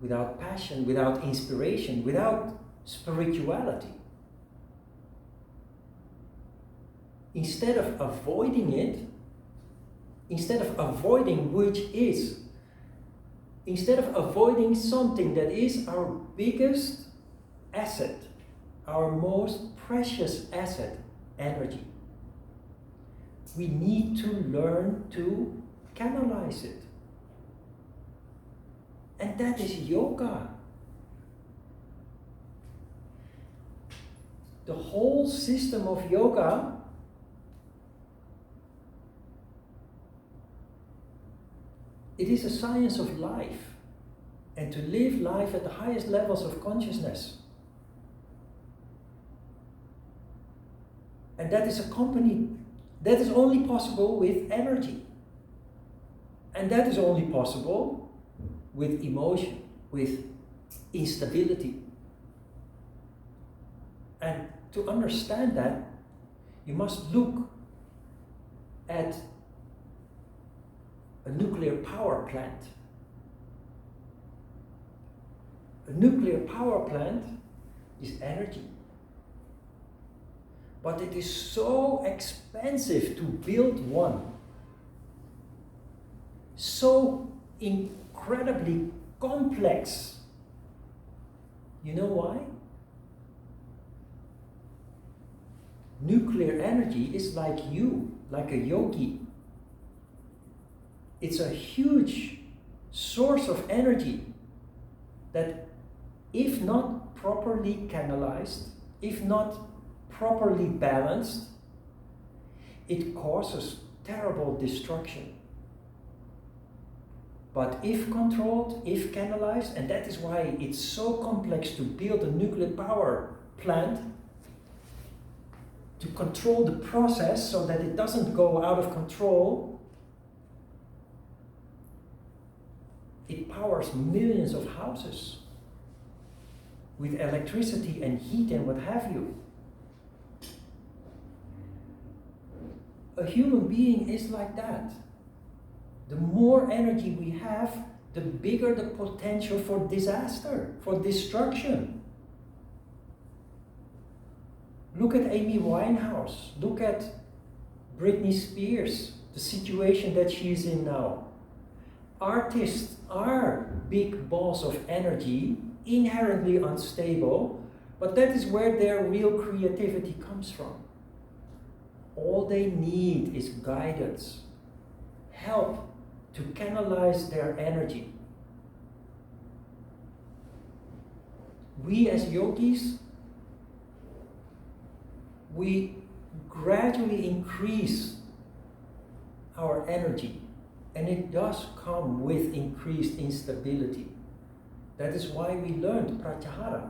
without passion, without inspiration, without spirituality. Instead of avoiding it, instead of avoiding instead of avoiding something that is our biggest asset, our most precious asset, energy, we need to learn to canalize it. And that is yoga. The whole system of yoga it is a science of life, and to live life at the highest levels of consciousness. And that is only possible with energy. And that is only possible with emotion, with instability. And to understand that, you must look at a nuclear power plant. A nuclear power plant is energy. But it is so expensive to build one. So incredibly complex. You know why? Nuclear energy is like you, like a yogi. It's a huge source of energy that, if not properly canalized, if not properly balanced, it causes terrible destruction. But if controlled, if canalized, and that is why it's so complex to build a nuclear power plant, to control the process so that it doesn't go out of control. It powers millions of houses with electricity and heat and what have you. A human being is like that. The more energy we have, the bigger the potential for disaster, for destruction. Look at Amy Winehouse. Look at Britney Spears, the situation that she is in now. Artists are big balls of energy, inherently unstable, but that is where their real creativity comes from. All they need is guidance, help to canalize their energy. We as yogis, we gradually increase our energy. And it does come with increased instability. That is why we learned Pratyahara.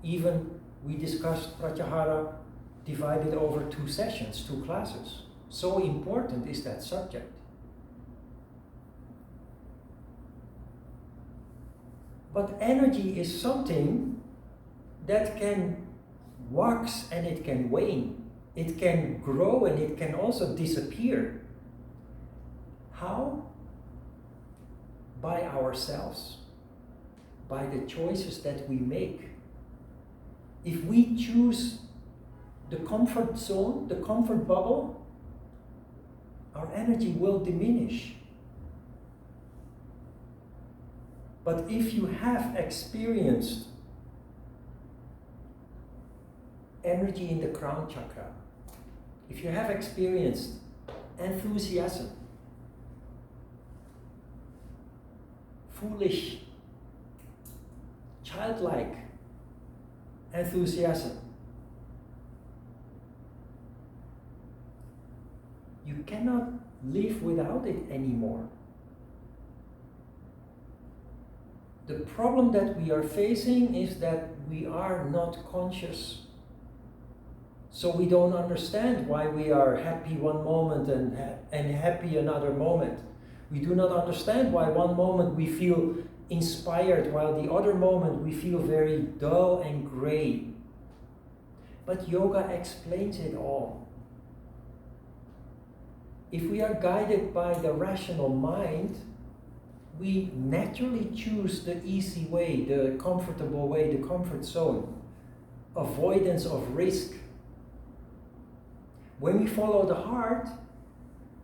Even we discussed Pratyahara divided over 2 sessions, 2 classes. So important is that subject. But energy is something that can wax and it can wane. It can grow and it can also disappear. How? By ourselves, by the choices that we make. If we choose the comfort zone, the comfort bubble, our energy will diminish. But if you have experienced energy in the crown chakra, if you have experienced enthusiasm, foolish, childlike enthusiasm, you cannot live without it anymore. The problem that we are facing is that we are not conscious. So we don't understand why we are happy one moment and happy another moment. We do not understand why one moment we feel inspired while the other moment we feel very dull and gray. But yoga explains it all. If we are guided by the rational mind, we naturally choose the easy way, the comfortable way, the comfort zone, avoidance of risk. When we follow the heart,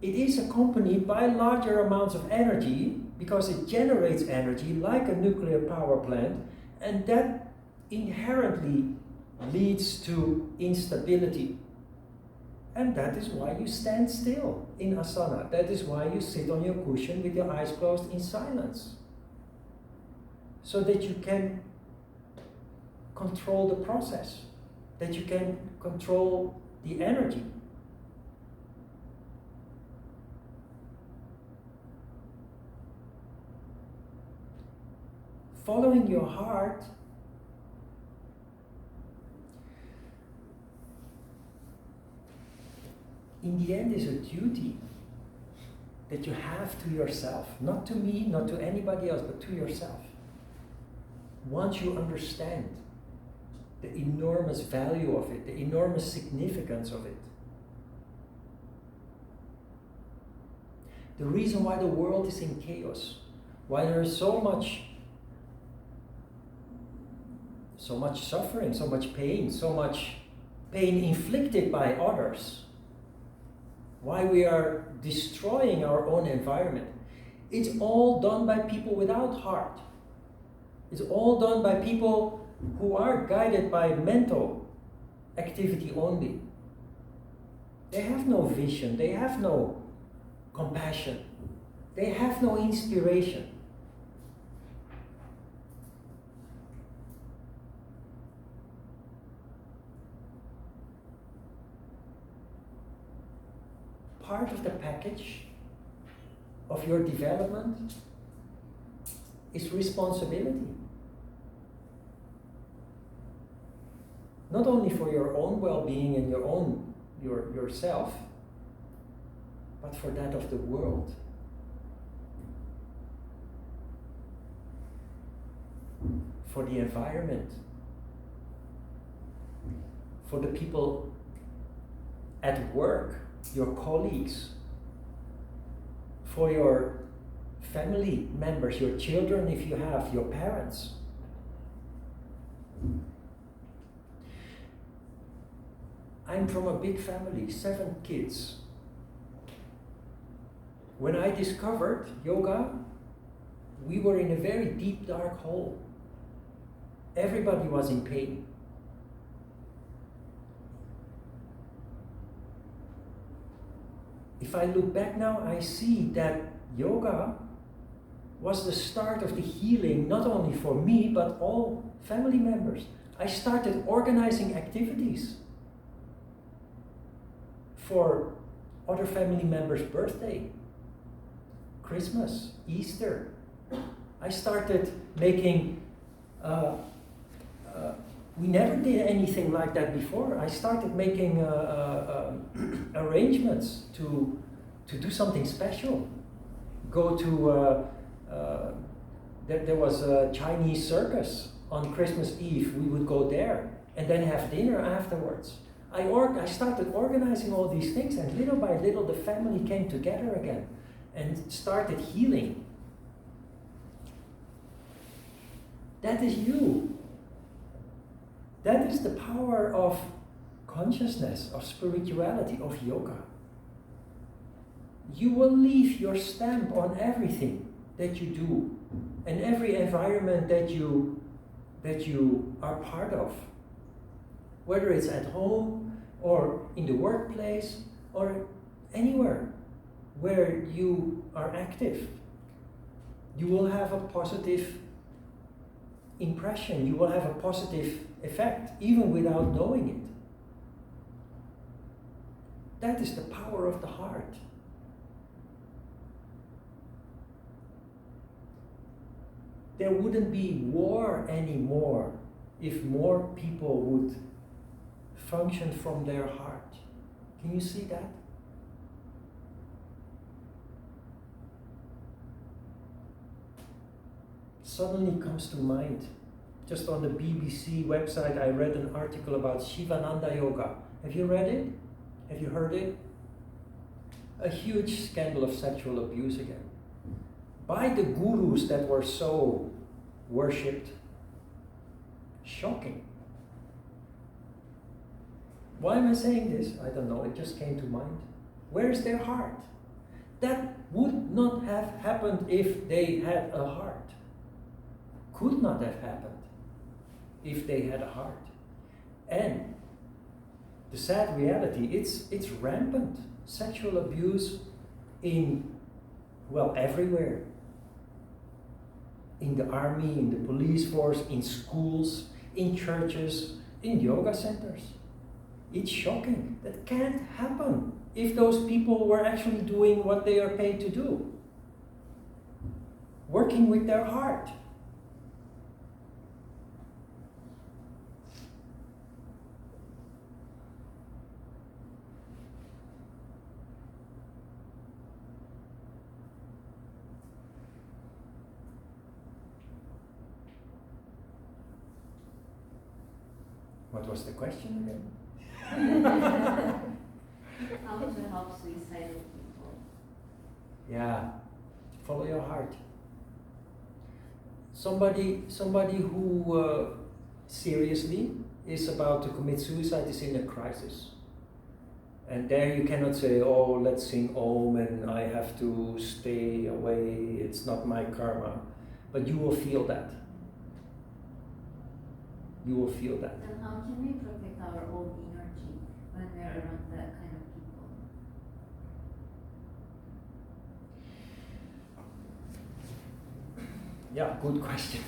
it is accompanied by larger amounts of energy because it generates energy like a nuclear power plant, and that inherently leads to instability. And that is why you stand still in asana. That is why you sit on your cushion with your eyes closed in silence. So that you can control the process, that you can control the energy. Following your heart in the end is a duty that you have to yourself, not to me, not to anybody else, but to yourself. Once you understand the enormous value of it, the enormous significance of it. The reason why the world is in chaos, why there is so much suffering, so much pain inflicted by others, why we are destroying our own environment. It's all done by people without heart. It's all done by people who are guided by mental activity only. They have no vision, they have no compassion, they have no inspiration. Part of the package of your development is responsibility. Not only for your own well-being and yourself, but for that of the world. For the environment. For the people at work, your colleagues, for your family members, your children if you have, your parents. I'm from a big family, 7 kids. When I discovered yoga, we were in a very deep, dark hole. Everybody was in pain. If I look back now, I see that yoga was the start of the healing, not only for me, but all family members. I started organizing activities for other family members' birthday, Christmas, Easter. I started making, we never did anything like that before. I started making arrangements to do something special. Go to, there was a Chinese circus on Christmas Eve. We would go there and then have dinner afterwards. I started organizing all these things, and little by little the family came together again and started healing. That is you. That is the power of consciousness, of spirituality, of yoga. You will leave your stamp on everything that you do and every environment that you are part of. Whether it's at home or in the workplace or anywhere where you are active, you will have a positive impression, you will have a positive effect, even without knowing it. That is the power of the heart. There wouldn't be war anymore if more people would function from their heart. Can you see that? Suddenly comes to mind. Just on the BBC website, I read an article about Shivananda Yoga. Have you read it? Have you heard it? A huge scandal of sexual abuse again. by the gurus that were so worshipped. Shocking. Why am I saying this? I don't know, it just came to mind. Where is their heart? That would not have happened if they had a heart. Could not have happened if they had a heart. And the sad reality, it's rampant. Sexual abuse everywhere. In the army, in the police force, in schools, in churches, in yoga centers. It's shocking. That can't happen if those people were actually doing what they are paid to do. Working with their heart. What was the question again? How to help suicidal people? Yeah, follow your heart. Somebody who seriously is about to commit suicide is in a crisis. And there you cannot say, oh, let's sing Om and I have to stay away, it's not my karma. But you will feel that. You will feel that. And how can we protect our own energy when we're around that kind of people? Yeah, good question.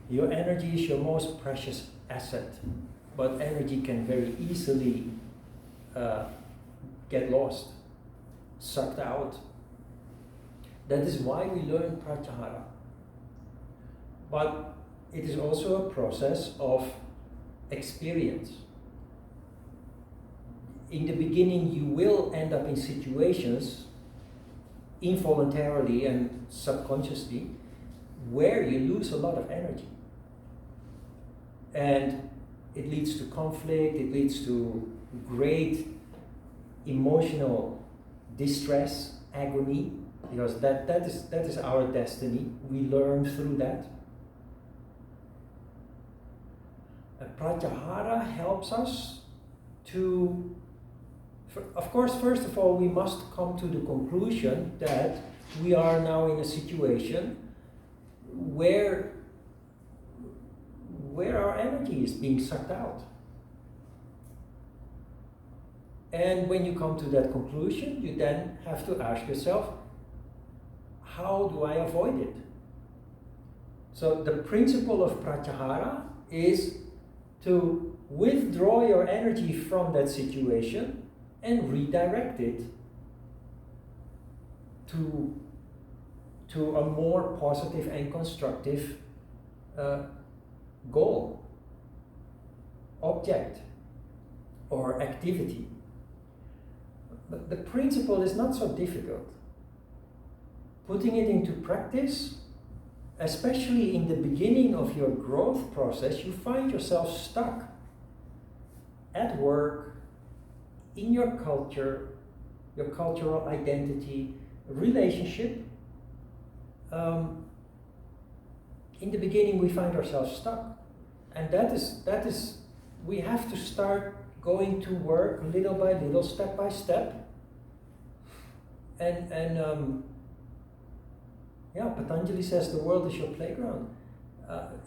Your energy is your most precious asset, but energy can very easily get lost, sucked out. That is why we learn Pratyahara. But it is also a process of experience. In the beginning, you will end up in situations, involuntarily and subconsciously, where you lose a lot of energy. And it leads to conflict, it leads to great emotional distress, agony, because that is our destiny. We learn through that. Pratyahara helps us to, of course, first of all, we must come to the conclusion that we are now in a situation where our energy is being sucked out. And when you come to that conclusion, you then have to ask yourself, how do I avoid it? So the principle of Pratyahara is to withdraw your energy from that situation and redirect it to a more positive and constructive goal, object, or activity. But the principle is not so difficult. Putting it into practice, especially in the beginning of your growth process, you find yourself stuck at work, in your culture, your cultural identity, relationship. In the beginning, we find ourselves stuck, and that is we have to start going to work little by little, step by step, and Patanjali says the world is your playground.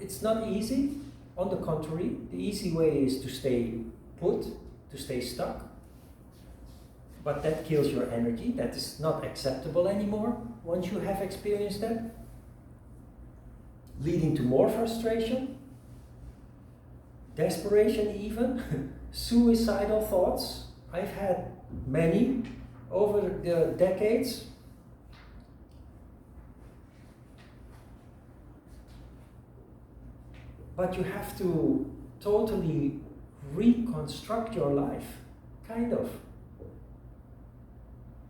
It's not easy. On the contrary, the easy way is to stay put, to stay stuck. But that kills your energy. That is not acceptable anymore once you have experienced that. Leading to more frustration, desperation even, suicidal thoughts. I've had many over the decades. But you have to totally reconstruct your life, kind of.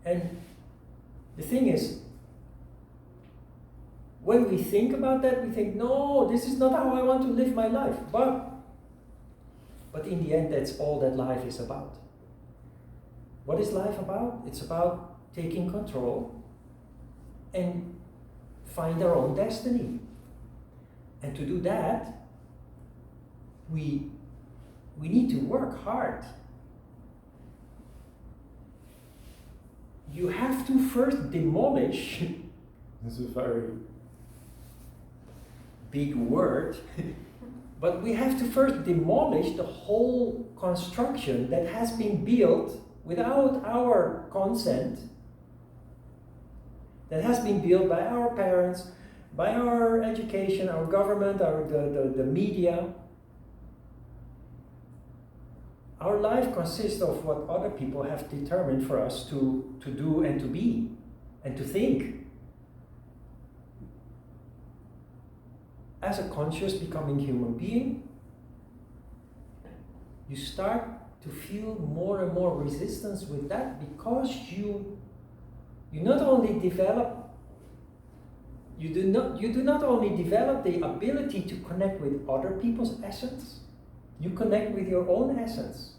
And the thing is, when we think about that, we think, no, this is not how I want to live my life. But in the end, that's all that life is about. What is life about? It's about taking control and find our own destiny. And to do that, we need to work hard. You have to first demolish, this is a very big word, but we have to first demolish the whole construction that has been built without our consent, that has been built by our parents, by our education, our government, the media. Our life consists of what other people have determined for us to do and to be and to think. As a conscious becoming human being, you start to feel more and more resistance with that, because you not only develop, you do not only develop the ability to connect with other people's essence, you connect with your own essence,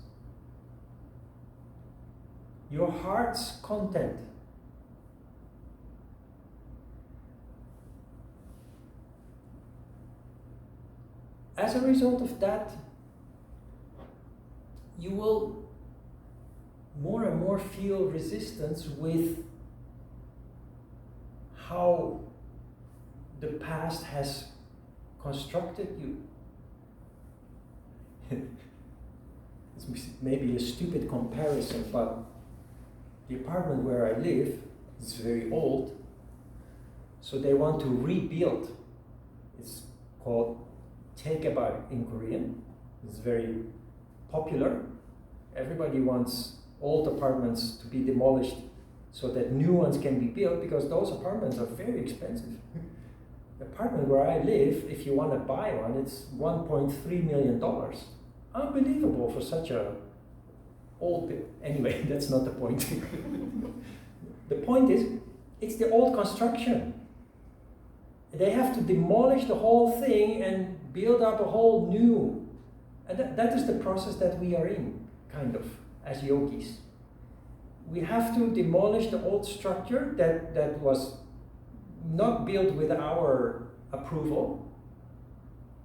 your heart's content. As a result of that, you will more and more feel resistance with how the past has constructed you. It's maybe a stupid comparison, but the apartment where I live is very old, so they want to rebuild. It's called Taekeba in Korean. It's very popular. Everybody wants old apartments to be demolished so that new ones can be built, because those apartments are very expensive. The apartment where I live, if you want to buy one, it's $1.3 million. Unbelievable for such a old. Anyway, that's not the point. The point is, it's the old construction. They have to demolish the whole thing and build up a whole new. And that is the process that we are in, kind of, as yogis. We have to demolish the old structure that was not built with our approval,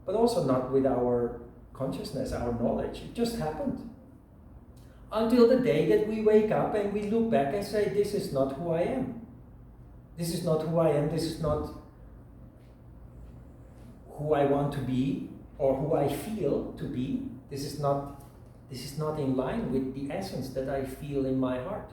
but also not with our consciousness, our knowledge. It just happened. Until the day that we wake up and we look back and say, this is not who I am. This is not who I am. This is not who I want to be or who I feel to be. This is not in line with the essence that I feel in my heart.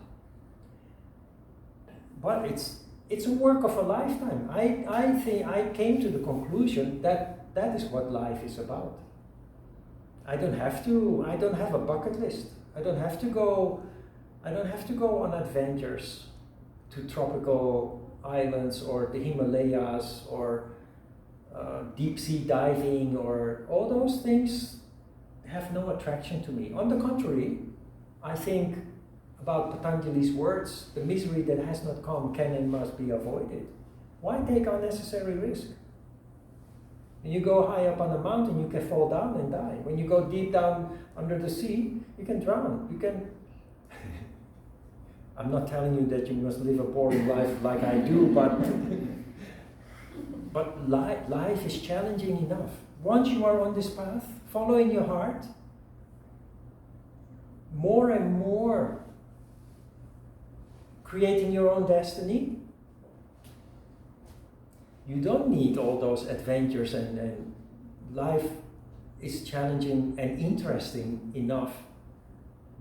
But it's a work of a lifetime. I think I came to the conclusion that that is what life is about. I don't have a bucket list. I don't have to go on adventures to tropical islands or the Himalayas or deep sea diving, or all those things have no attraction to me. On the contrary, I think about Patanjali's words, the misery that has not come can and must be avoided. Why take unnecessary risk? When you go high up on a mountain, you can fall down and die. When you go deep down under the sea, you can drown. You can. I'm not telling you that you must live a boring life like I do, but life is challenging enough. Once you are on this path, following your heart, more and more creating your own destiny, you don't need all those adventures, and life is challenging and interesting enough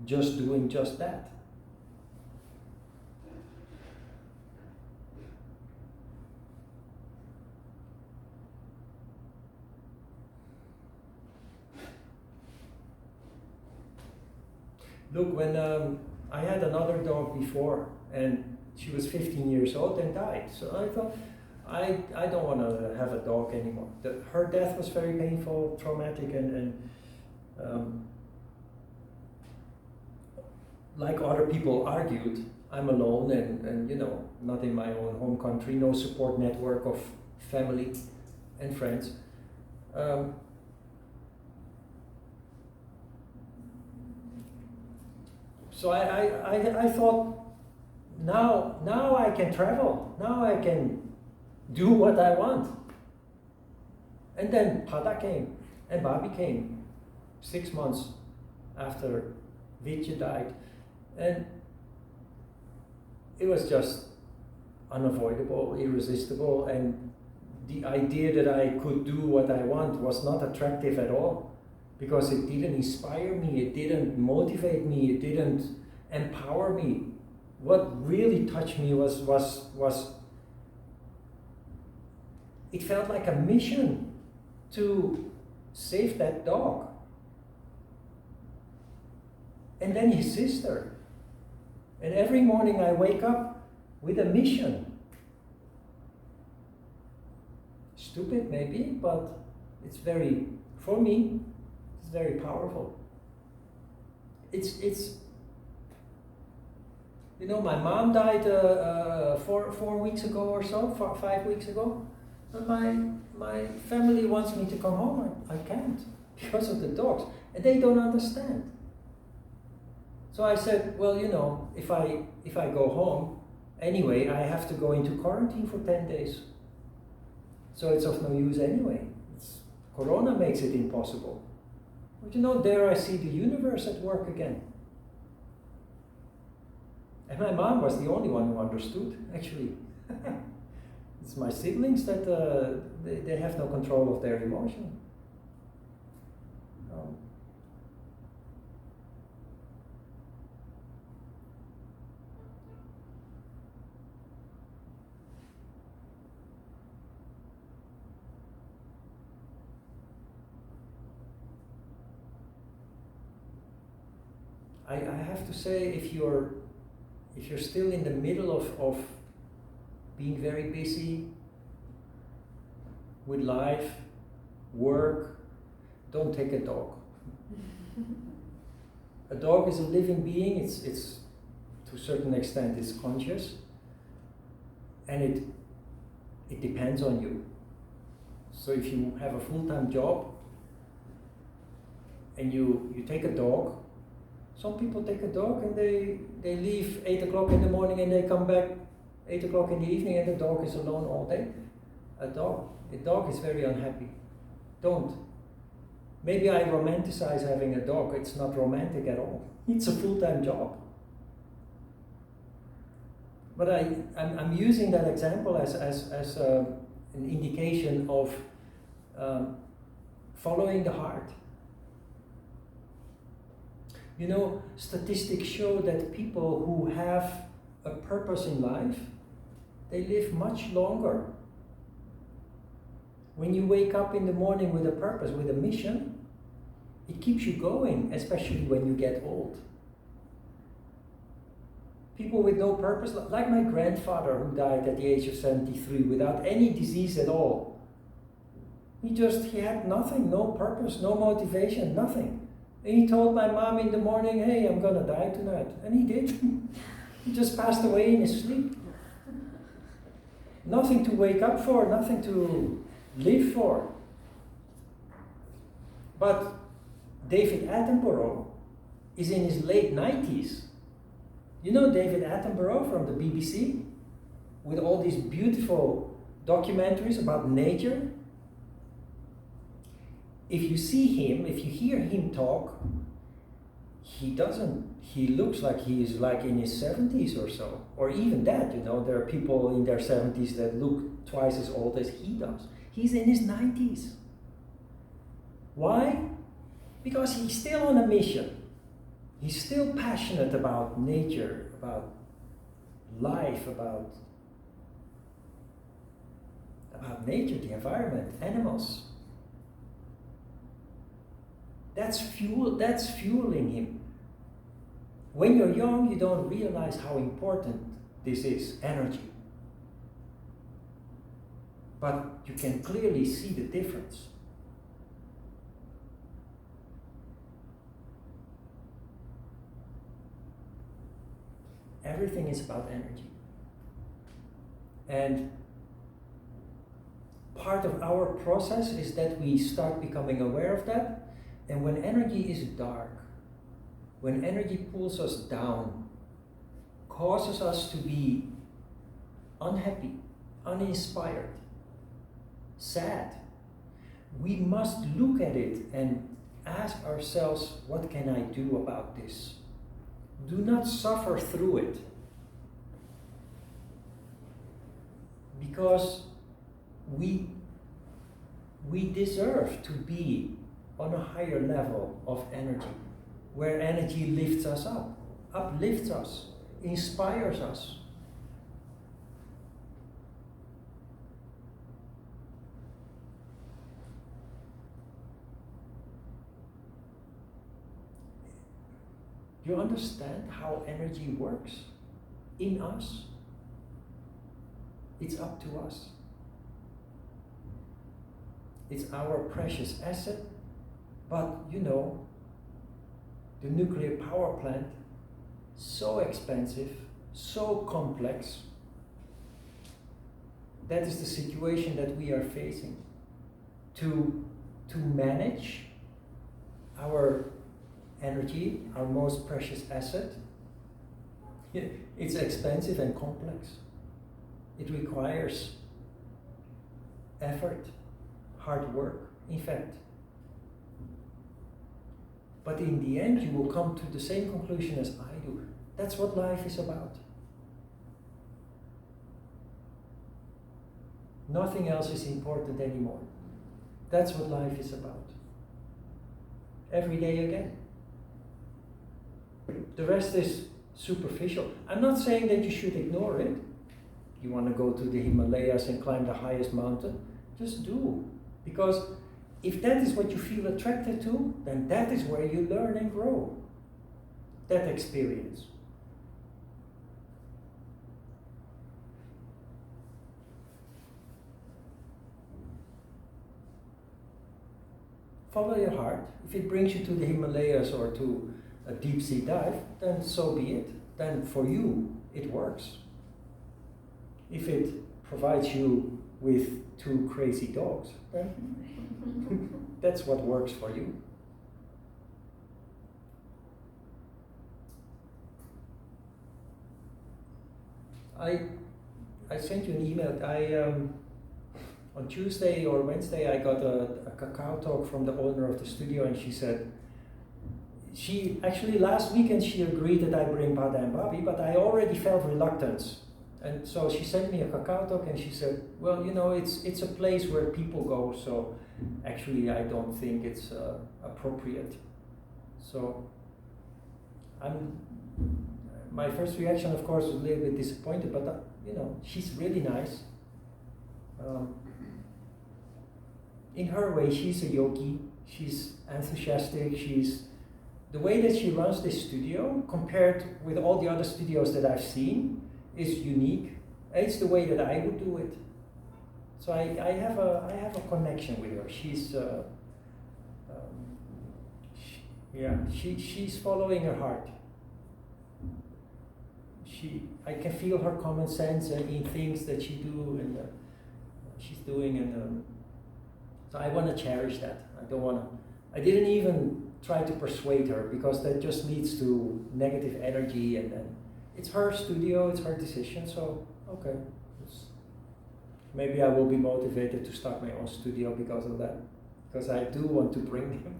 just doing just that. Look, when I had another dog before, and she was 15 years old and died. So I thought, I don't want to have a dog anymore. Her death was very painful, traumatic, and like other people argued, I'm alone and not in my own home country, no support network of family and friends. So I thought, now I can travel. Now I can do what I want. And then Pada came, and Bobby came 6 months after Vitya died. And it was just unavoidable, irresistible, and the idea that I could do what I want was not attractive at all, because it didn't inspire me, it didn't motivate me, it didn't empower me. What really touched me was it felt like a mission to save that dog. And then his sister. And every morning I wake up with a mission. Stupid maybe, but it's very, for me, it's very powerful. It's you know, my mom died 4 weeks ago or so, 5 weeks ago. And my family wants me to come home. I can't because of the dogs, and they don't understand. So I said, well, you know, if I go home, anyway, I have to go into quarantine for 10 days. So it's of no use anyway. Corona makes it impossible. But you know, there I see the universe at work again. And my mom was the only one who understood, actually. It's my siblings that they have no control of their emotion. I have to say, if you're still in the middle of being very busy with life, work, don't take a dog. A dog is a living being. It's to a certain extent it's conscious, and it depends on you. So if you have a full-time job and you take a dog, some people take a dog and they leave 8 o'clock in the morning and they come back 8 o'clock in the evening and the dog is alone all day. A dog is very unhappy. Don't. Maybe I romanticize having a dog. It's not romantic at all. It's a full-time job. But I'm using that example as an indication of following the heart. You know, statistics show that people who have a purpose in life, they live much longer. When you wake up in the morning with a purpose, with a mission, it keeps you going, especially when you get old. People with no purpose, like my grandfather who died at the age of 73 without any disease at all. He had nothing, no purpose, no motivation, nothing. And he told my mom in the morning, hey, I'm gonna die tonight. And he did. He just passed away in his sleep. Nothing to wake up for, nothing to live for. But David Attenborough is in his late 90s. You know David Attenborough from the BBC? With all these beautiful documentaries about nature. If you see him, if you hear him talk, he looks like he is like in his 70s or so. Or even that, you know, there are people in their 70s that look twice as old as he does. He's in his 90s. Why? Because he's still on a mission. He's still passionate about nature, about life, about nature, the environment, animals. That's fueling him. When you're young, you don't realize how important this is, energy. But you can clearly see the difference. Everything is about energy. And part of our process is that we start becoming aware of that. And when energy is dark, when energy pulls us down, causes us to be unhappy, uninspired, sad, we must look at it and ask ourselves, what can I do about this? Do not suffer through it. Because we deserve to be on a higher level of energy, where energy lifts us up, uplifts us, inspires us. You understand how energy works in us? It's up to us. It's our precious asset, but you know, the nuclear power plant, so expensive, so complex. That is the situation that we are facing. To manage our energy, our most precious asset, it's expensive and complex. It requires effort, hard work, in fact. But in the end, you will come to the same conclusion as I do. That's what life is about. Nothing else is important anymore. That's what life is about. Every day again. The rest is superficial. I'm not saying that you should ignore it. You want to go to the Himalayas and climb the highest mountain? Just do. Because if that is what you feel attracted to, then that is where you learn and grow. That experience. Follow your heart. If it brings you to the Himalayas or to a deep sea dive, then so be it. Then for you, it works. If it provides you with 2 crazy dogs, then that's what works for you. I sent you an email. On Tuesday or Wednesday, I got a cacao talk from the owner of the studio, and she said, she actually last weekend she agreed that I bring Bada and Babi, but I already felt reluctance. And so she sent me a cacao talk and she said, well, you know, it's a place where people go, so actually I don't think it's appropriate. So my first reaction, of course, was a little bit disappointed, but you know, she's really nice. In her way, she's a yogi, she's enthusiastic, the way that she runs this studio, compared with all the other studios that I've seen, is unique. It's the way that I would do it. So I have a connection with her. She's following her heart. I can feel her common sense in things that she do and she's doing, and so I want to cherish that. I didn't even try to persuade her, because that just leads to negative energy, and then it's her studio, it's her decision, so okay. Maybe I will be motivated to start my own studio because of that, because I do want to bring them.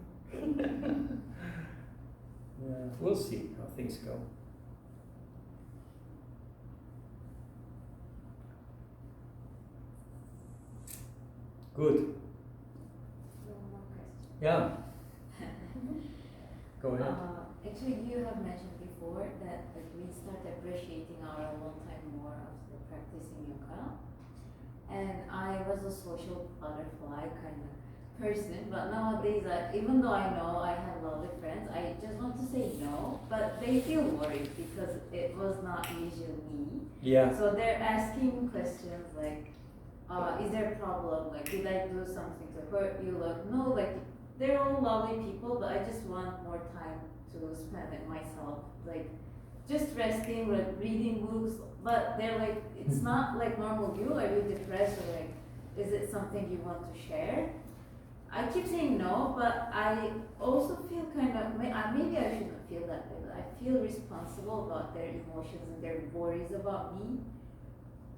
Yeah, we'll see how things go. Good. One more question. Yeah. Go ahead. Actually, you have mentioned before that we start appreciating our alone time more after practicing yoga. And I was a social butterfly kind of person, but nowadays, even though I know I have lovely friends, I just want to say no, but they feel worried because it was not usually me. Yeah. So they're asking questions like, is there a problem? Like, did I do something to hurt you? Like, no, like, they're all lovely people, but I just want more time to spend it myself. Like, just resting, like, reading books, but they're like, it's not like normal you. Are you depressed, or like, is it something you want to share? I keep saying no, but I also feel kind of, maybe I shouldn't feel that way. I feel responsible about their emotions and their worries about me.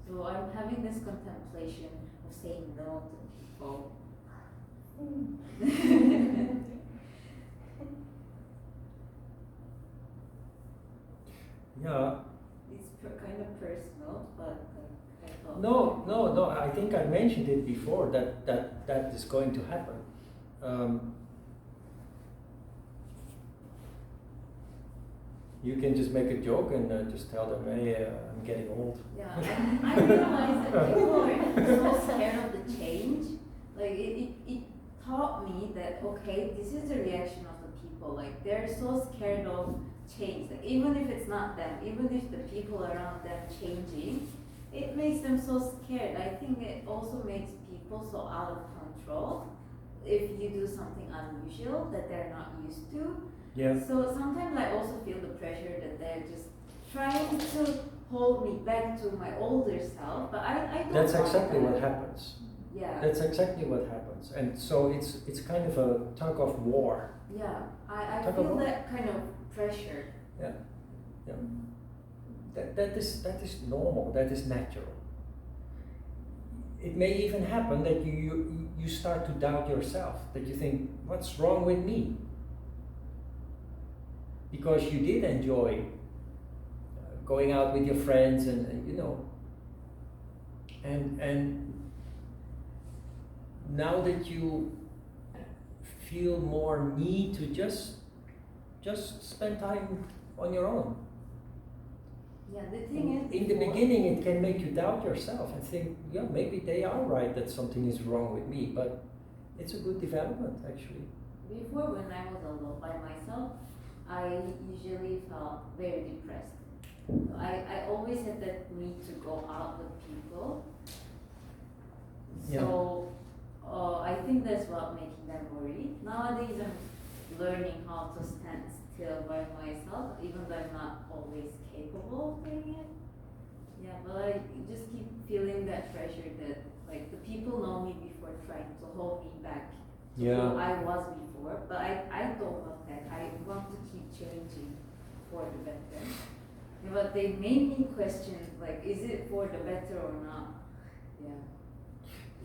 So I'm having this contemplation of saying no to people. Yeah. It's kind of personal, but I thought. No. I think I mentioned it before that is going to happen. You can just make a joke and just tell them, hey, I'm getting old. Yeah, I realized that people are so scared of the change. Like it taught me that okay, this is the reaction of the people. Like they're so scared of change. Like even if it's not them, even if the people around them changing, it makes them so scared. I think it also makes people so out of control if you do something unusual that they're not used to. Yeah. So sometimes I also feel the pressure that they're just trying to hold me back to my older self, but I don't. That's want exactly that. what happens. Yeah. That's exactly what happens, and so it's kind of a tug of war. Yeah, I Tug of feel war. that kind of pressure. Yeah. That is normal. That is natural. It may even happen that you start to doubt yourself. That you think, what's wrong with me? Because you did enjoy going out with your friends and you know, and now that you feel more need to just spend time on your own. Yeah, the thing is. In the beginning, it can make you doubt yourself and think, yeah, maybe they are right that something is wrong with me, but it's a good development actually. Before, when I was alone by myself, I usually felt very depressed. I always had that need to go out with people. So I think that's what making them worry. Nowadays I'm learning how to stand still by myself, even though I'm not always capable of doing it. Yeah, but I just keep feeling that pressure that like the people know me before trying to hold me back to who I was before, but I don't want that. I want to keep changing for the better. Yeah, but they made me question like, is it for the better or not? Yeah.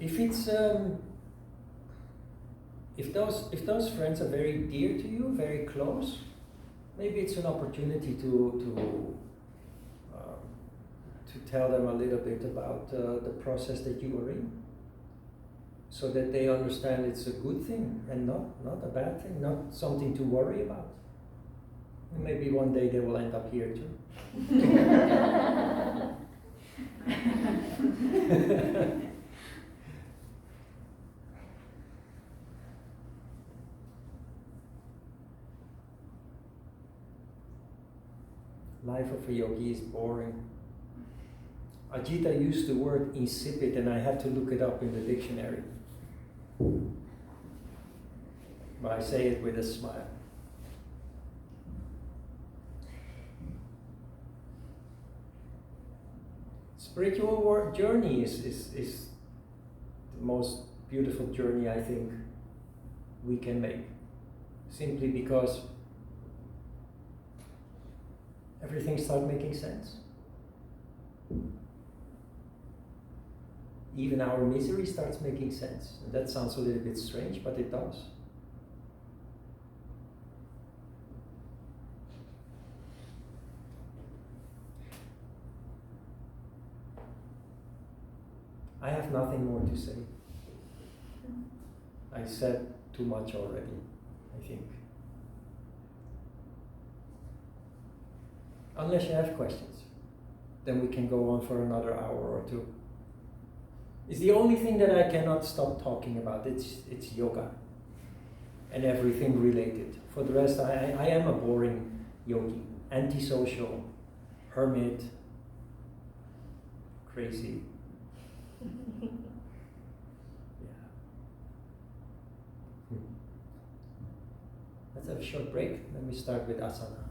If it's if those friends are very dear to you, very close, maybe it's an opportunity to tell them a little bit about the process that you are in, so that they understand it's a good thing and not a bad thing, not something to worry about. And maybe one day they will end up here too. Life of a yogi is boring. Ajita used the word insipid and I had to look it up in the dictionary. But I say it with a smile. Spiritual journey is the most beautiful journey I think we can make. Simply because everything starts making sense. Even our misery starts making sense. And that sounds a little bit strange, but it does. I have nothing more to say. I said too much already, I think. Unless you have questions, then we can go on for another hour or two. It's the only thing that I cannot stop talking about. It's yoga and everything related. For the rest, I am a boring yogi, antisocial, hermit, crazy. Yeah. Let's have a short break. Let me start with asana.